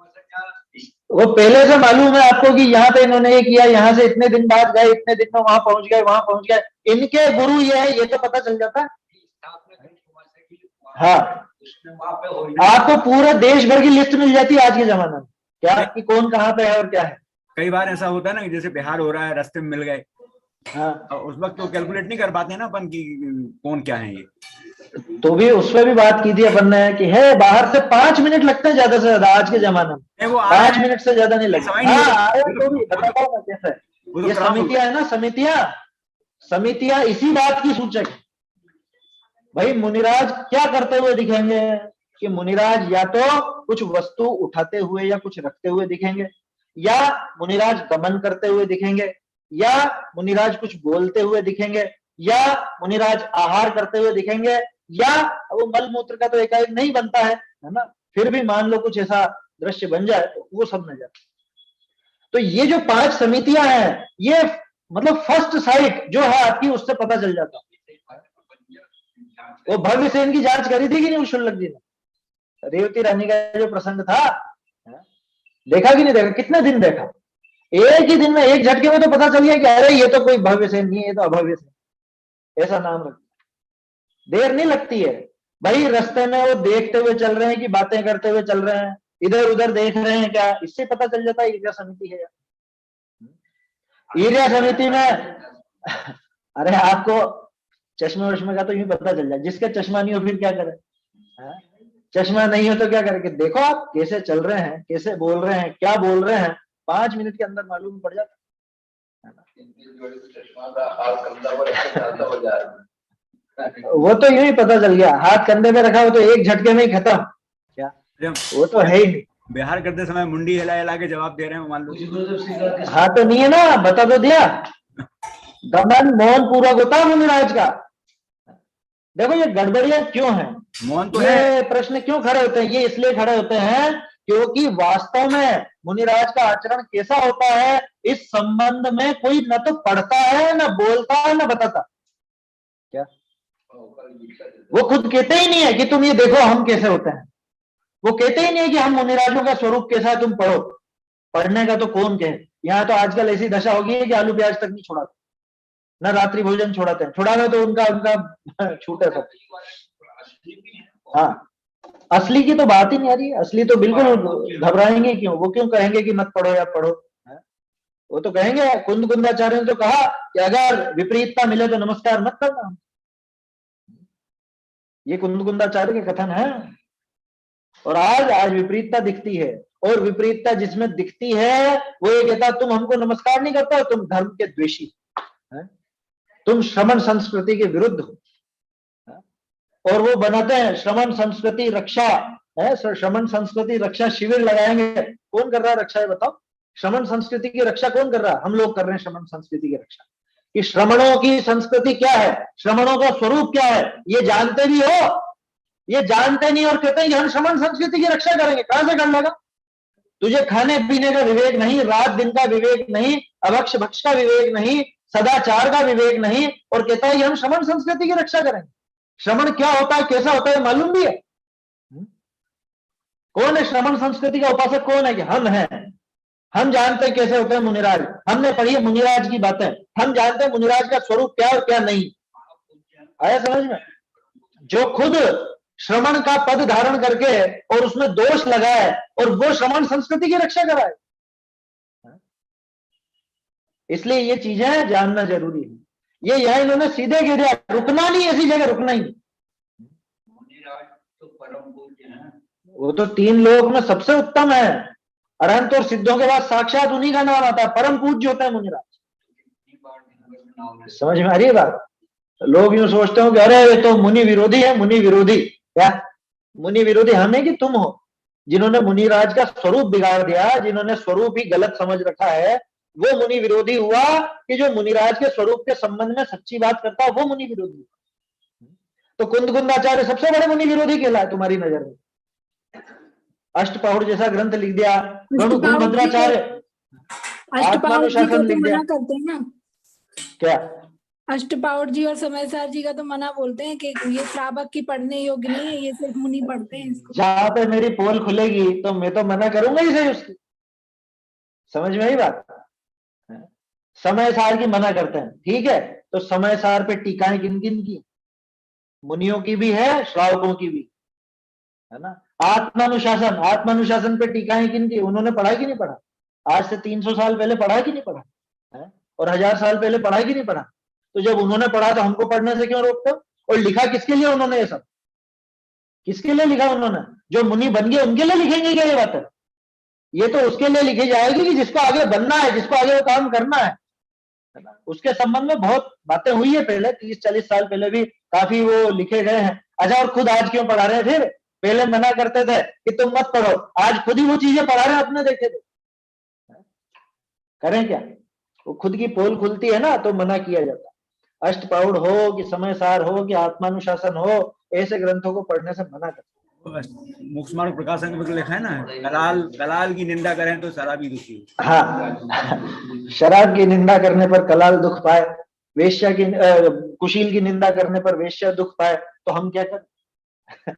वो पहले से मालूम है आपको कि यहाँ पे इन्होंने ये किया, यहाँ से इतने दिन बाद गए, इतने दिन में वहां पहुंच गए, वहां पहुंच गए, इनके गुरु ये है, ये तो पता चल जाता है। हाँ, आपको पूरा देश भर की लिस्ट मिल जाती है आज के जमाने में, क्या कि कौन कहाँ पे है और क्या है। कई बार ऐसा होता है ना कि जैसे बिहार हो रहा है, रास्ते में मिल गए, हाँ, उस वक्त तो कैलकुलेट नहीं कर पाते ना अपन की कौन क्या है ये। तो भी उस पर भी बात की थी अपन ने कि है बाहर से 5 मिनट लगते हैं ज्यादा से ज्यादा आज के जमाने में, वो 5 मिनट से ज्यादा नहीं लगता। हाँ, तो भी बताता हूँ कैसे। ये तो समितियां है ना, समितियां इसी बात की सूचक है। भाई मुनिराज क्या करते हुए दिखेंगे कि मुनिराज या तो कुछ वस्तु उठाते हुए या कुछ रखते हुए दिखेंगे, या मुनिराज गमन करते हुए दिखेंगे, या मुनिराज कुछ बोलते हुए दिखेंगे, या मुनिराज आहार करते हुए दिखेंगे, या वो मल मूत्र का तो एकाएक नहीं बनता है ना, फिर भी मान लो कुछ ऐसा दृश्य बन जाए तो वो सब नजर। तो ये जो 5 समितियां हैं, ये मतलब फर्स्ट साइट जो है आपकी, उससे पता चल जाता। वो भव्य सेन की जांच करी थी कि नहीं शुल्लक जी ने? रेवती रानी का जो प्रसंग था, देखा कि नहीं देखा? कितने दिन देखा? एक ही दिन में, एक झटके में तो पता चल गया कि अरे ये तो कोई भव्य सेन नहीं है, ये तो अभव्य सेन, ऐसा नाम रख। देर नहीं लगती है भाई, रास्ते में वो देखते हुए चल रहे हैं कि बातें करते हुए चल रहे हैं, इधर उधर देख रहे हैं क्या, इससे पता चल जाता है ईर्ष्या समिति है। ईर्ष्या समिति में अरे आपको चश्मे वश्मे का तो यूं पता चल जाए, जिसका चश्मा नहीं हो फिर क्या करे? चश्मा नहीं हो तो क्या करे कि देखो आप कैसे चल रहे हैं, कैसे बोल रहे हैं, क्या बोल रहे हैं, 5 मिनट के अंदर मालूम पड़ जाता वो तो यूं ही पता चल गया, हाथ कंधे पे रखा हो तो एक झटके में ही खत्म। क्या वो तो है ही नहीं। बिहार करते समय मुंडी हिला हिला के जवाब दे रहे हैं, मान लो। हाँ तो नहीं है ना, बता तो दिया। दमन मौन पूर्वक होता है मुनिराज का। देखो ये गड़बड़ियां क्यों हैं, मौन तो ये प्रश्न क्यों खड़े होते हैं? ये इसलिए खड़े होते हैं क्योंकि वास्तव में मुनिराज का आचरण कैसा होता है, इस संबंध में कोई न तो पढ़ता है, न बोलता है, न बताता। क्या वो खुद कहते ही नहीं है कि तुम ये देखो हम कैसे होते हैं, वो कहते ही नहीं है कि हम मुनिराजों का स्वरूप कैसा है तुम पढ़ो। पढ़ने का तो कौन कहे? यहाँ तो आजकल ऐसी दशा होगी है कि आलू प्याज तक नहीं छोड़ाते, न रात्रि भोजन छोड़ाते हैं, छुड़ावे तो उनका छूटे सब। हाँ, असली की तो बात ही नहीं आ रही है। असली तो बिल्कुल घबराएंगे क्यों, वो क्यों कहेंगे कि मत पढ़ो या पढ़ो? वो तो कहेंगे, कुंदकुंदाचार्य ने तो कहा कि अगर विपरीतता मिले तो नमस्कार मत करना। ये कुंदकुंदाचार्य के कथन है। और आज विपरीतता दिखती है, और विपरीतता जिसमें दिखती है वो ये कहता तुम हमको नमस्कार नहीं करते हो, तुम धर्म के द्वेषी, तुम श्रमण संस्कृति के विरुद्ध हो। और वो बनाते हैं श्रमण संस्कृति रक्षा है, श्रमण संस्कृति रक्षा शिविर लगाएंगे। कौन कर रहा है रक्षा, है बताओ? श्रमण संस्कृति की रक्षा कौन कर रहा है? हम लोग कर रहे हैं श्रमण संस्कृति की रक्षा। कि श्रमणों की संस्कृति क्या है, श्रमणों का स्वरूप क्या है, ये जानते भी हो, ये जानते नहीं और कहते हैं कि हम श्रमण संस्कृति की रक्षा करेंगे। कहां से कर लेगा? तुझे खाने पीने का विवेक नहीं, रात दिन का विवेक नहीं, अभक्ष भक्ष का विवेक नहीं, सदाचार का विवेक नहीं, और कहता है कि हम श्रमण संस्कृति की रक्षा करेंगे। श्रमण क्या होता है, कैसा होता है, मालूम भी है? कौन है श्रमण संस्कृति का उपासक? कौन है? कि हम हैं। हम जानते हैं कैसे होते हैं मुनिराज, हमने पढ़ी है मुनिराज की बातें, हम जानते हैं मुनिराज का स्वरूप क्या और क्या नहीं। आया समझ में? जो खुद श्रमण का पद धारण करके और उसमें दोष लगाए और वो श्रमण संस्कृति की रक्षा कराए। इसलिए ये चीजें जानना जरूरी है। ये यह इन्होंने सीधे कह दिया, रुकना नहीं, ऐसी जगह रुकना ही नहीं। मुनिराज तो परम पूज्य हैं। वो तो 3 लोक में सबसे उत्तम है, अरहंत और सिद्धों के बाद साक्षात उन्हीं का नाम आता है, परम पूज्य होता है मुनिराज। समझ में आ रही है बात? लोग यूं सोचते हो कि अरे ये तो मुनि विरोधी है, मुनि विरोधी। क्या मुनि विरोधी हमें कि तुम हो? जिन्होंने मुनिराज का स्वरूप बिगाड़ दिया, जिन्होंने स्वरूप ही गलत समझ रखा है, वो मुनि विरोधी हुआ। कि जो मुनिराज के स्वरूप के संबंध में सच्ची बात करता है वो मुनि विरोधी हुआ। तो कुंदकुंदाचार्य सबसे बड़े मुनि विरोधी कहलाए तुम्हारी नजर में। अष्टपौरुष जैसा ग्रंथ लिख दिया, गुणभद्राचार्य आत्मानुशासन लिख दिया। करते हैं ना क्या अष्टपावट जी और समयसार जी का तो मना बोलते हैं कि ये श्रावक की पढ़ने योग्य नहीं है, ये सिर्फ मुनि पढ़ते हैं इसको। जहां पे मेरी पोल खुलेगी तो मैं तो मना करूंगा ही सही उसकी। समझ में आई बात? समयसार की मना करते हैं, ठीक है, तो समयसार पे टीकाएं किन किन की? मुनियों की भी है, श्रावकों की भी है ना। आत्मानुशासन, आत्मानुशासन पे टीकाएं किन की? उन्होंने पढ़ा कि नहीं पढ़ा? आज से 300 साल पहले पढ़ा कि नहीं पढ़ा है? और 1000 साल पहले पढ़ा कि नहीं पढ़ा? तो जब उन्होंने पढ़ा तो हमको पढ़ने से क्यों रोकते हो? और लिखा किसके लिए उन्होंने? ये सब किसके लिए लिखा उन्होंने? जो मुनि बन गए उनके लिए लिखेंगे क्या ये बात? ये तो उसके लिए लिखी जाएगी कि जिसको आगे बनना है, जिसको आगे वो काम करना है। उसके संबंध में बहुत बातें हुई है पहले, 30-40 साल पहले भी काफी वो लिखे गए हैं। अच्छा, और खुद आज क्यों पढ़ा रहे हैं? फिर पहले मना करते थे कि तुम मत पढ़ो, आज खुद ही वो चीजें पढ़ा रहे हैं, अपने देखे थे। करें क्या? वो खुद की पोल खुलती है ना तो मना किया जाता है। अष्टपौरुष हो कि समयसार हो कि आत्मानुशासन हो, ऐसे ग्रंथों को पढ़ने से मना करते। मोक्ष मार्ग प्रकाशन में लिखा है ना, कलाल की निंदा करें तो शराबी दुखी। हाँ, शराब की निंदा करने पर कलाल दुख पाए, वेश्या की कुशील की निंदा करने पर वेश्या दुख पाए, तो हम क्या करें?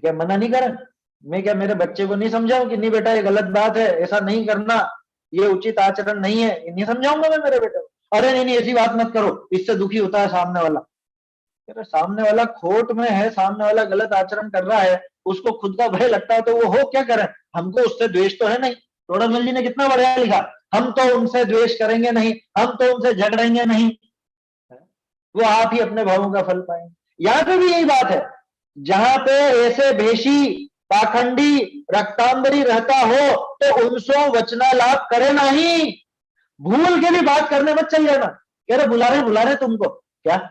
क्या मना नहीं करें? मैं क्या मेरे बच्चे को नहीं समझाऊं कि नहीं बेटा ये गलत बात है, ऐसा नहीं करना, ये उचित आचरण नहीं है? नहीं समझाऊंगा मैं मेरे बेटे को? अरे नहीं ऐसी बात मत करो, इससे दुखी होता है सामने वाला। अरे सामने वाला खोट में है, सामने वाला गलत आचरण कर रहा है, उसको खुद का भय लगता है तो वो हो क्या करें? हमको उससे द्वेष तो है नहीं। टोडरमल जी ने कितना बढ़िया लिखा, हम तो उनसे द्वेष करेंगे नहीं, हम तो उनसे झगड़ेंगे नहीं, वो आप ही अपने भावों का फल पाएंगे। यहाँ पे भी यही बात है, जहां पे ऐसे भेषी पाखंडी रक्तांबरी रहता हो तो उनसो वचनालाप करे नहीं। भूल के भी बात करने मत चल जाना। कह रहे बुला रहे तुमको, क्या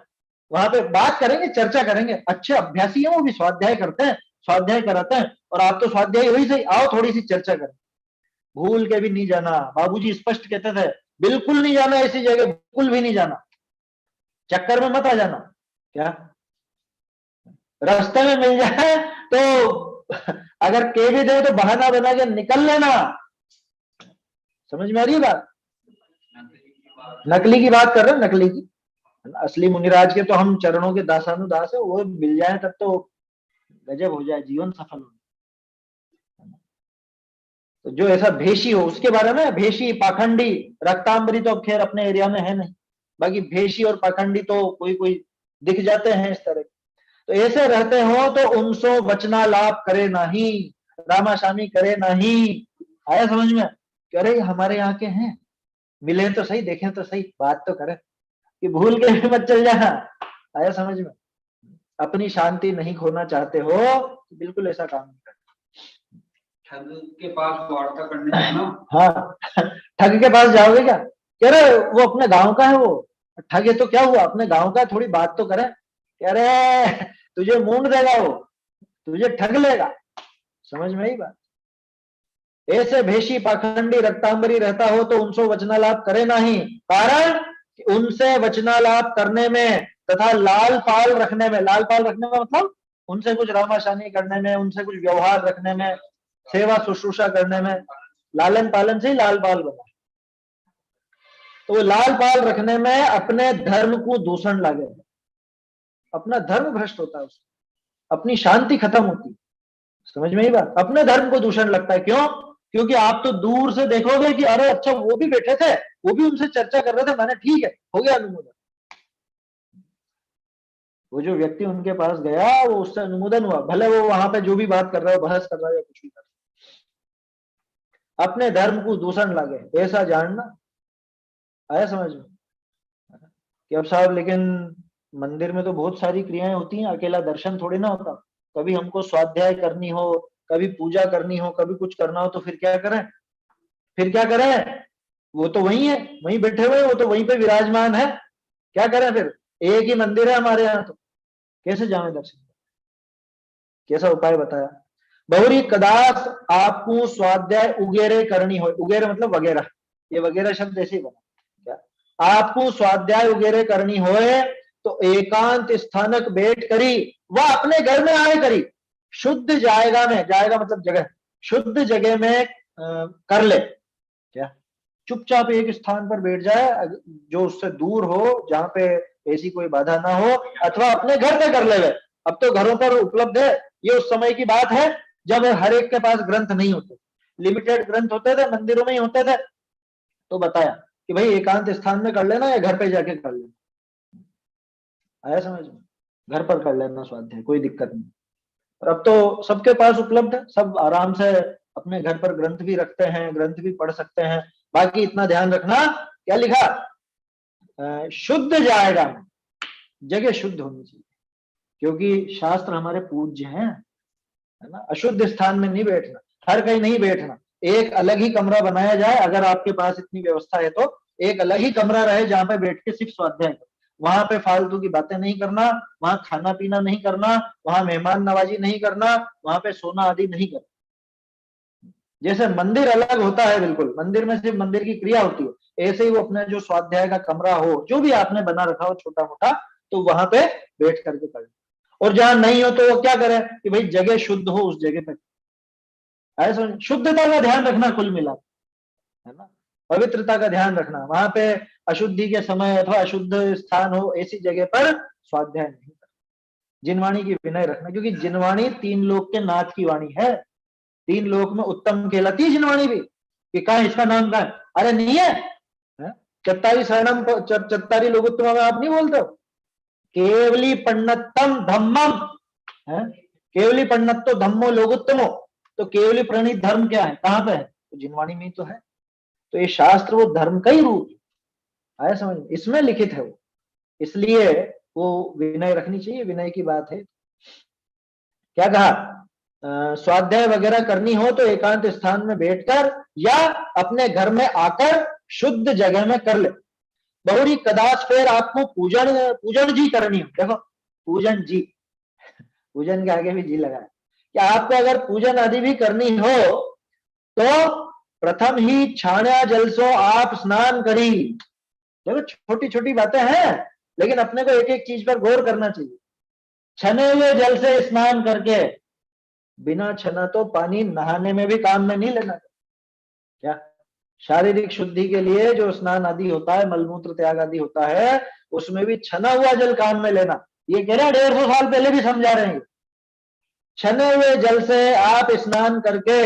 वहां पे बात करेंगे, चर्चा करेंगे। अच्छे अभ्यासी है वो भी, स्वाध्याय करते हैं, स्वाध्याय कराते हैं, और आप तो स्वाध्याय हुई सही, आओ थोड़ी सी चर्चा करें। भूल के भी नहीं जाना। बाबूजी स्पष्ट कहते थे बिल्कुल नहीं जाना ऐसी जगह, बिल्कुल भी नहीं जाना, चक्कर में मत आ जाना। क्या रास्ते में मिल जाए तो अगर कह भी दे तो बहाना बना के निकल लेना। समझ में आ रही है बात? नकली की बात कर रहे हैं, नकली की। असली मुनिराज के तो हम चरणों के दासानुदास है, वो मिल जाए तब तो गजब हो जाए, जीवन सफल हो। तो जो ऐसा भेषी हो उसके बारे में, भेषी पाखंडी रक्तांबरी तो अब खैर अपने एरिया में है नहीं, बाकी भेषी और पाखंडी तो कोई कोई दिख जाते हैं इस तरह। तो ऐसे रहते हो तो उनसो वचनालाप करे नहीं, रामाशामी करे नहीं। आया समझ में? कह रहे हमारे यहाँ के हैं, मिले तो सही, देखें तो सही, बात तो करें, कि भूल के भी मत चल जाना। आया समझ में? अपनी शांति नहीं खोना चाहते हो तो बिल्कुल ऐसा काम नहीं करना। ठग के पास वार्ता करने जाना। हाँ, ठग के पास जाओगे क्या? कह रहे वो अपने गांव का है, वो ठग है तो क्या हुआ, अपने गांव का, थोड़ी बात तो करे। कह रहे तुझे मूंग देगा, वो तुझे ठग लेगा। समझ में आई बात? ऐसे भेषी पाखंडी रक्तांबरी रहता हो तो उनसे वचनालाप करे नहीं, कारण उनसे वचनालाप करने में तथा लाल पाल रखने में, लाल पाल रखने में मतलब उनसे कुछ रामाशानी करने में, उनसे कुछ व्यवहार रखने में सेवा शुश्रूषा करने में, लालन पालन से ही लाल पाल बना। तो वो लाल पाल रखने में अपने धर्म को दूषण लागे, अपना धर्म भ्रष्ट होता है उससे, अपनी शांति खत्म होती है। समझ में ही बात, अपने धर्म को दूषण लगता है। क्यों? क्योंकि आप तो दूर से देखोगे कि अरे अच्छा वो भी बैठे थे, वो भी उनसे चर्चा कर रहे थे, मैंने ठीक है हो गया अनुमोदन। वो जो व्यक्ति उनके पास गया वो उससे अनुमोदन हुआ, भले वो वहां पे जो भी बात कर रहा है, बहस कर रहा है या कुछ भी कर रहा है, अपने धर्म को दूषण लगे, ऐसा जानना। आया समझ में कि अब साहब लेकिन मंदिर में तो बहुत सारी क्रियाएं होती हैं, अकेला दर्शन थोड़ी ना होता। कभी हमको स्वाध्याय करनी हो, कभी पूजा करनी हो, कभी कुछ करना हो, तो फिर क्या करें? फिर क्या करें? वो तो वही है, वहीं बैठे हुए, वो तो वहीं पे विराजमान है, क्या करें फिर? एक ही मंदिर है हमारे यहाँ, तो कैसे जावे दर्शन? कैसा उपाय बताया? बहुरी कदाच आपको स्वाध्याय उगेरे करनी हो, उगेरे मतलब वगैरह, ये वगैरह शब्द ऐसे ही बना क्या? आपको स्वाध्याय उगेरे करनी होए तो एकांत स्थानक बैठ करी वह अपने घर में आए करी, शुद्ध जाएगा में, जाएगा मतलब जगह, शुद्ध जगह में कर ले। क्या? चुपचाप एक स्थान पर बैठ जाए जो उससे दूर हो, जहां पे ऐसी कोई बाधा ना हो, अथवा अपने घर पे कर ले। अब तो घरों पर उपलब्ध है, ये उस समय की बात है जब हर एक के पास ग्रंथ नहीं होते, लिमिटेड ग्रंथ होते थे, मंदिरों में ही होते थे। तो बताया कि भाई एकांत स्थान में कर लेना या घर पे जाके कर लेना। आया समझ में? घर पर कर लेना स्वाध्याय, कोई दिक्कत नहीं। और अब तो सबके पास उपलब्ध है, सब आराम से अपने घर पर ग्रंथ भी रखते हैं, ग्रंथ भी पढ़ सकते हैं। बाकी इतना ध्यान रखना, क्या लिखा? शुद्ध जाएगा, जगह शुद्ध होनी चाहिए, क्योंकि शास्त्र हमारे पूज्य हैं, है ना। अशुद्ध स्थान में नहीं बैठना, हर कहीं नहीं बैठना, एक अलग ही कमरा बनाया जाए, अगर आपके पास इतनी व्यवस्था है तो एक अलग ही कमरा रहे जहां पे बैठ के सिर्फ स्वाध्याय करो। वहां पे फालतू की बातें नहीं करना, वहां खाना पीना नहीं करना, वहां मेहमान नवाजी नहीं करना, वहां पे सोना आदि नहीं करना। जैसे मंदिर अलग होता है, बिल्कुल मंदिर में सिर्फ मंदिर की क्रिया होती है, ऐसे ही वो अपना जो स्वाध्याय का कमरा हो, जो भी आपने बना रखा हो छोटा मोटा, तो वहां पे बैठ करके कर। और जहां नहीं हो तो वो क्या करे कि भाई जगह शुद्ध हो, उस जगह पे। ऐसा शुद्धता का ध्यान रखना, कुल मिला, है ना, पवित्रता का ध्यान रखना। वहां पे अशुद्धि के समय अथवा अशुद्ध स्थान हो, ऐसी जगह पर स्वाध्याय नहीं करना। जिनवाणी की विनय रखना, क्योंकि जिनवाणी तीन लोक के नाथ की वाणी है, तीन लोक में उत्तम कहलाती है जिनवाणी भी। कि कहा इसका नाम कहा? अरे नहीं है, चत्तारी शरणम चत्तारी लोकोत्तम में आप नहीं बोलते हो? केवली पण्णतम धम्मम, केवली पण्णतो धम्मो लोकोत्तमो। तो केवली प्रणीत धर्म क्या है, कहां पे है? तो जिनवाणी में तो है। तो ये शास्त्र वो धर्म का ही रूप है, आया समझ में? इसमें लिखित है वो, इसलिए वो विनय रखनी चाहिए, विनय की बात है। क्या कहा? स्वाध्याय वगैरह करनी हो तो एकांत स्थान में बैठकर या अपने घर में आकर शुद्ध जगह में कर ले। बहुरी कदाच फिर आपको पूजन जी करनी हो, देखो पूजन जी, पूजन के आगे भी जी लगा है कि आपको अगर पूजन आदि भी करनी हो तो प्रथम ही छाण्या जल सो आप स्नान करी। देखो छोटी छोटी बातें हैं, लेकिन अपने को एक एक चीज पर गौर करना चाहिए। छने हुए जल से स्नान करके, बिना छना तो पानी नहाने में भी काम में नहीं लेना। क्या? शारीरिक शुद्धि के लिए जो स्नान आदि होता है, मलमूत्र त्याग आदि होता है, उसमें भी छना हुआ जल काम में लेना। ये कह रहे हैं 150 साल पहले भी समझा रहे हैं। छने हुए जल से आप स्नान करके,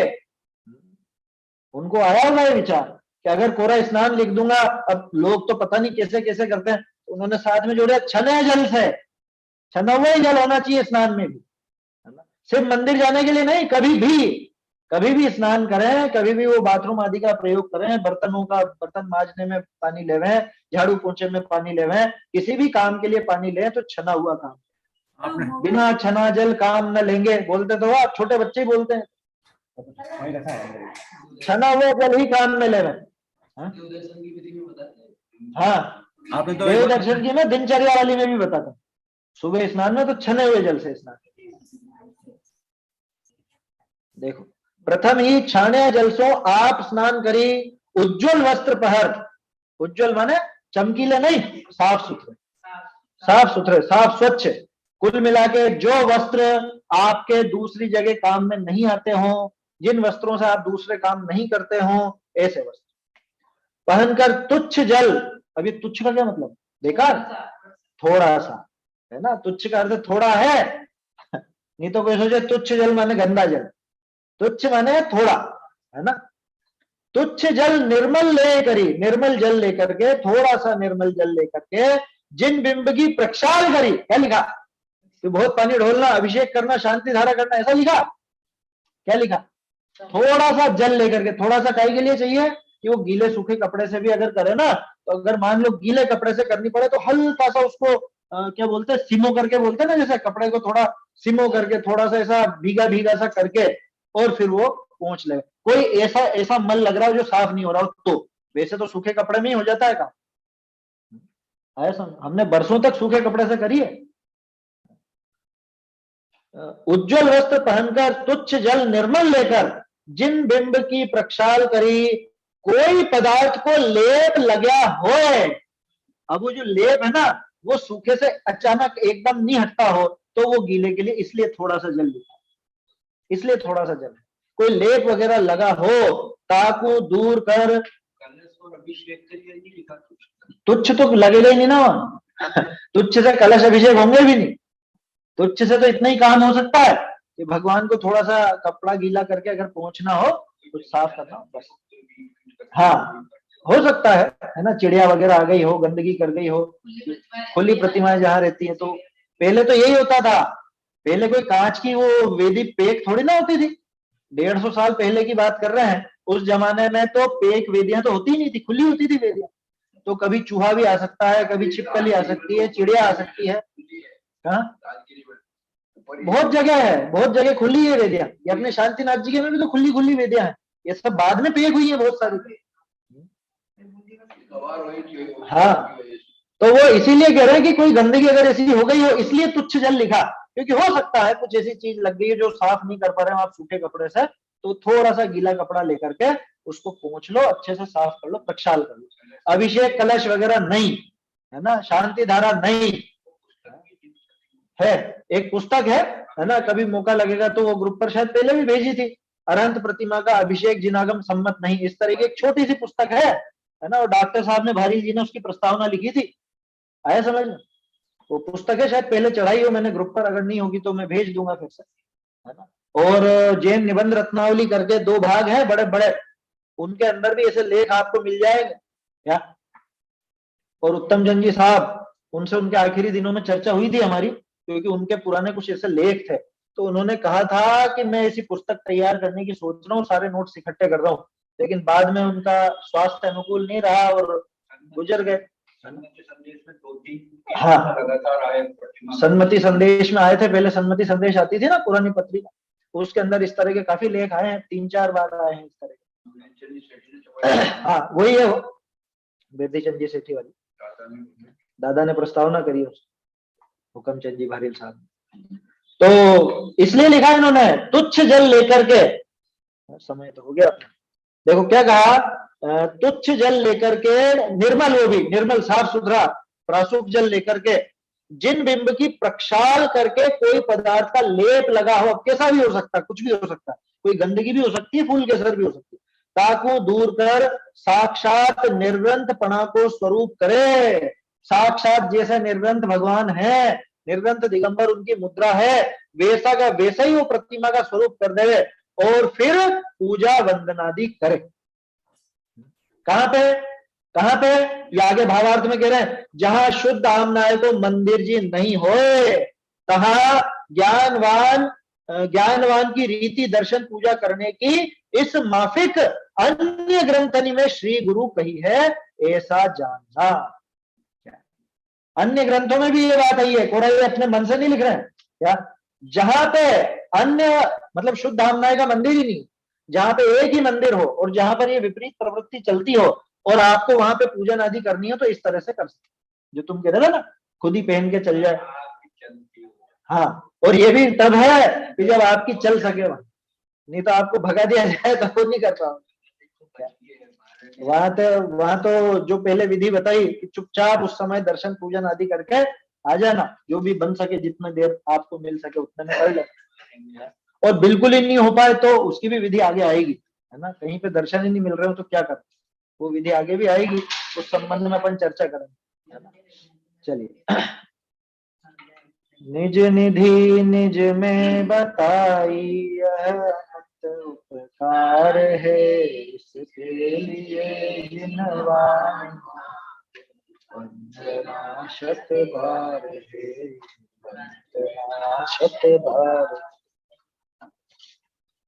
उनको आया हुआ है विचार कि अगर कोरा स्नान लिख दूंगा, अब लोग तो पता नहीं कैसे कैसे करते हैं, उन्होंने साथ में जोड़ा छने जल से, छना हुआ ही जल होना चाहिए स्नान में भी, है ना। सिर्फ मंदिर जाने के लिए नहीं, कभी भी स्नान करें, कभी भी वो बाथरूम आदि का प्रयोग करें, बर्तन मांजने में पानी लेवे, झाड़ू पोंछे में पानी लेवे, किसी भी काम के लिए पानी लें तो छना हुआ काम। बिना छना जल काम न लेंगे, बोलते तो आप छोटे बच्चे ही बोलते हैं, छना हुआ जल ही काम में लेवे। हाँ, आपने तो देव दर्शन की मैं दिनचर्या वाली में भी बताता हूँ, सुबह स्नान में तो छने हुए जल से स्नान। देखो, प्रथम ही छाण्या जल सो आप स्नान करी, उज्जवल वस्त्र पहर। उज्जवल माने चमकीले नहीं, साफ सुथरे, साफ सुथरे, साफ स्वच्छ। कुल मिला के जो वस्त्र आपके दूसरी जगह काम में नहीं आते हो, जिन वस्त्रों से आप दूसरे काम नहीं करते हो ऐसे वस्त्र। पहनकर तुच्छ जल, अभी तुच्छ का क्या मतलब, बेकार, थोड़ा सा, है ना, तुच्छ का अर्थ थोड़ा है, नहीं तो कोई सोचे तुच्छ जल माने गंदा जल, तुच्छ माने थोड़ा, है ना। तुच्छ जल निर्मल ले करी, निर्मल जल लेकर के, थोड़ा सा निर्मल जल लेकर के, जिन बिंब की प्रक्षाल करी, क्या लिखा, तो बहुत पानी ढोलना, अभिषेक करना, शांति धारा करना, ऐसा लिखा, क्या लिखा, थोड़ा सा जल लेकर के। थोड़ा सा काहे के लिए चाहिए कि वो गीले सूखे कपड़े से भी अगर करे ना, तो अगर मान लो गीले कपड़े से करनी पड़े तो हल्का सा उसको क्या बोलते हैं, सिमो करके बोलते हैं ना, जैसे कपड़े को थोड़ा सिमो करके, थोड़ा सा ऐसा भीगा भीगा सा करके, और फिर वो पोंछ ले। कोई ऐसा ऐसा मल लग रहा हो जो साफ नहीं हो रहा हो, तो वैसे तो सूखे कपड़े में ही हो जाता है काम। ऐसा हमने बरसों तक सूखे कपड़े से करी है। उज्जवल वस्त्र पहनकर तुच्छ जल निर्मल लेकर जिन बिंब की प्रक्षाल करी, कोई पदार्थ को लेप लगा होए। अब वो जो लेप है ना, वो सूखे से अचानक एकदम नहीं हटता हो, तो वो गीले के लिए, इसलिए थोड़ा सा जल लिखा, इसलिए थोड़ा सा जल। कोई लेप वगैरह लगा हो, ताकू दूर कर, अभिषेक करिए नहीं लिखा, तुच्छ तो लगेगा ही नहीं ना वहां। तुच्छ से कलश अभिषेक होंगे भी नहीं। तुच्छ से तो इतना ही काम हो सकता है कि भगवान को थोड़ा सा कपड़ा गीला करके अगर पहुंचना हो, कुछ साफ करना हो, बस। हाँ, हो सकता है ना, चिड़िया वगैरह आ गई हो, गंदगी कर गई हो, खुली प्रतिमाएं जहां रहती है, तो पहले तो यही होता था। पहले कोई कांच की वो वेदी पेक थोड़ी ना होती थी, 150 साल पहले की बात कर रहे हैं। उस जमाने में तो पेक वेदियां तो होती नहीं थी, खुली होती थी वेदियां। तो कभी चूहा भी आ सकता है, कभी छिपकली आ सकती है, चिड़िया आ सकती है। हाँ, बहुत जगह है, बहुत जगह खुली है वेदियां। ये अपने शांतिनाथ जी के में भी तो खुली खुली वेदियां हैं। ये सब बाद में पेक हुई है बहुत सारी। हाँ, तो वो इसीलिए कह रहे हैं कि कोई गंदगी अगर ऐसी हो गई हो, इसलिए तुच्छ जल लिखा, क्योंकि हो सकता है कुछ ऐसी चीज लग गई है जो साफ नहीं कर पा रहे हो आप सूखे कपड़े से, तो थोड़ा सा गीला कपड़ा लेकर के उसको पोंछ लो, अच्छे से साफ कर लो, प्रक्षाल कर लो। अभिषेक कलश वगैरह नहीं, है ना, शांति धारा नहीं है। एक पुस्तक है ना, कभी मौका लगेगा तो वो ग्रुप पर शायद पहले भी भेजी थी, अनंत प्रतिमा का अभिषेक जिनागम सम्मत नहीं, इस तरह की एक छोटी सी पुस्तक है ना, और डॉक्टर साहब ने, भारी जी ने उसकी प्रस्तावना लिखी थी। आया समझ में? वो पुस्तक है, शायद पहले चढ़ाई हो मैंने ग्रुप पर, अगर नहीं होगी तो मैं भेज दूंगा फिर से, है ना। और जैन निबंध रत्नावली करके 2 भाग है बड़े बड़े, उनके अंदर भी ऐसे लेख आपको मिल जाएंगे क्या। और उत्तम चंद जी साहब, उनसे उनके आखिरी दिनों में चर्चा हुई थी हमारी, क्योंकि उनके पुराने कुछ ऐसे लेख थे, तो उन्होंने कहा था कि मैं ऐसी पुस्तक तैयार करने की सोच रहा हूँ, सारे नोट्स इकट्ठे कर रहा हूँ, लेकिन बाद में उनका स्वास्थ्य अनुकूल नहीं रहा और गुजर गए। हाँ, सन्मति संदेश में आए थे, पहले सन्मति संदेश आती थी ना पुरानी पत्रिका, उसके अंदर इस तरह के काफी लेख आए हैं, 3-4 बार आए हैं इस तरह के। हाँ, वही है वो बेदी चंद जी सेठी वाली, दादा ने प्रस्तावना करी है, हुक्म चंद जी भारील साहब। तो इसलिए लिखा इन्होंने, तुच्छ जल लेकर के, समय तो हो गया, देखो क्या कहा, तुच्छ जल लेकर के, निर्मल, वो भी निर्मल साफ सुथरा प्रासुक जल लेकर के, जिन बिंब की प्रक्षाल करके कोई पदार्थ का लेप लगा हो, कैसा भी हो सकता है, कुछ भी हो सकता है, कोई गंदगी भी हो सकती है, फूल के सर भी हो सकती है, ताकू दूर कर साक्षात निर्ग्रंथ पणा को स्वरूप करे। साक्षात जैसे निर्ग्रंथ भगवान है, निर्ग्रंथ दिगंबर उनकी मुद्रा है, वैसा का वैसा ही वो प्रतिमा का स्वरूप कर दे, और फिर पूजा वंदनादि करे। कहां पे, कहां पे, ये आगे भावार्थ में कह रहे हैं, जहां शुद्ध आमनाय को मंदिर जी नहीं होए, तहां ज्ञानवान की रीति दर्शन पूजा करने की इस माफिक अन्य ग्रंथनि में श्री गुरु कही है, ऐसा जानना। अन्य ग्रंथों में भी ये बात आई है, कोड़ा ये अपने मन से नहीं लिख रहे हैं क्या। जहां पे अन्य मतलब शुद्ध आमनाय का मंदिर ही नहीं, जहां पे एक ही मंदिर हो और जहां पर ये विपरीत प्रवृत्ति चलती हो और आपको वहां पे पूजन आदि करनी हो, तो इस तरह से कर सकते, जो तुम कह रहे थे ना, खुद ही पहन के चल जाए। हाँ, और ये भी तब है कि जब आपकी चल सके वहां, नहीं तो आपको भगा दिया जाए तो वो नहीं कर पाओ। वहां तो जो पहले विधि बताई कि चुपचाप उस समय दर्शन पूजन आदि करके आ जाना, जो भी बन सके, जितना देर आपको मिल सके उतने में कर ले। और बिल्कुल ही नहीं हो पाए तो उसकी भी विधि आगे आएगी, है ना। कहीं पे दर्शन ही नहीं मिल रहे हो तो क्या करें, वो विधि आगे भी आएगी, उस संबंध में अपन चर्चा करेंगे, है ना। चलिए, निज निधि निज में बताई यह अनंत उपकार है, इसके लिए जिनवान वंदना शत बार है, वंदना शत बार।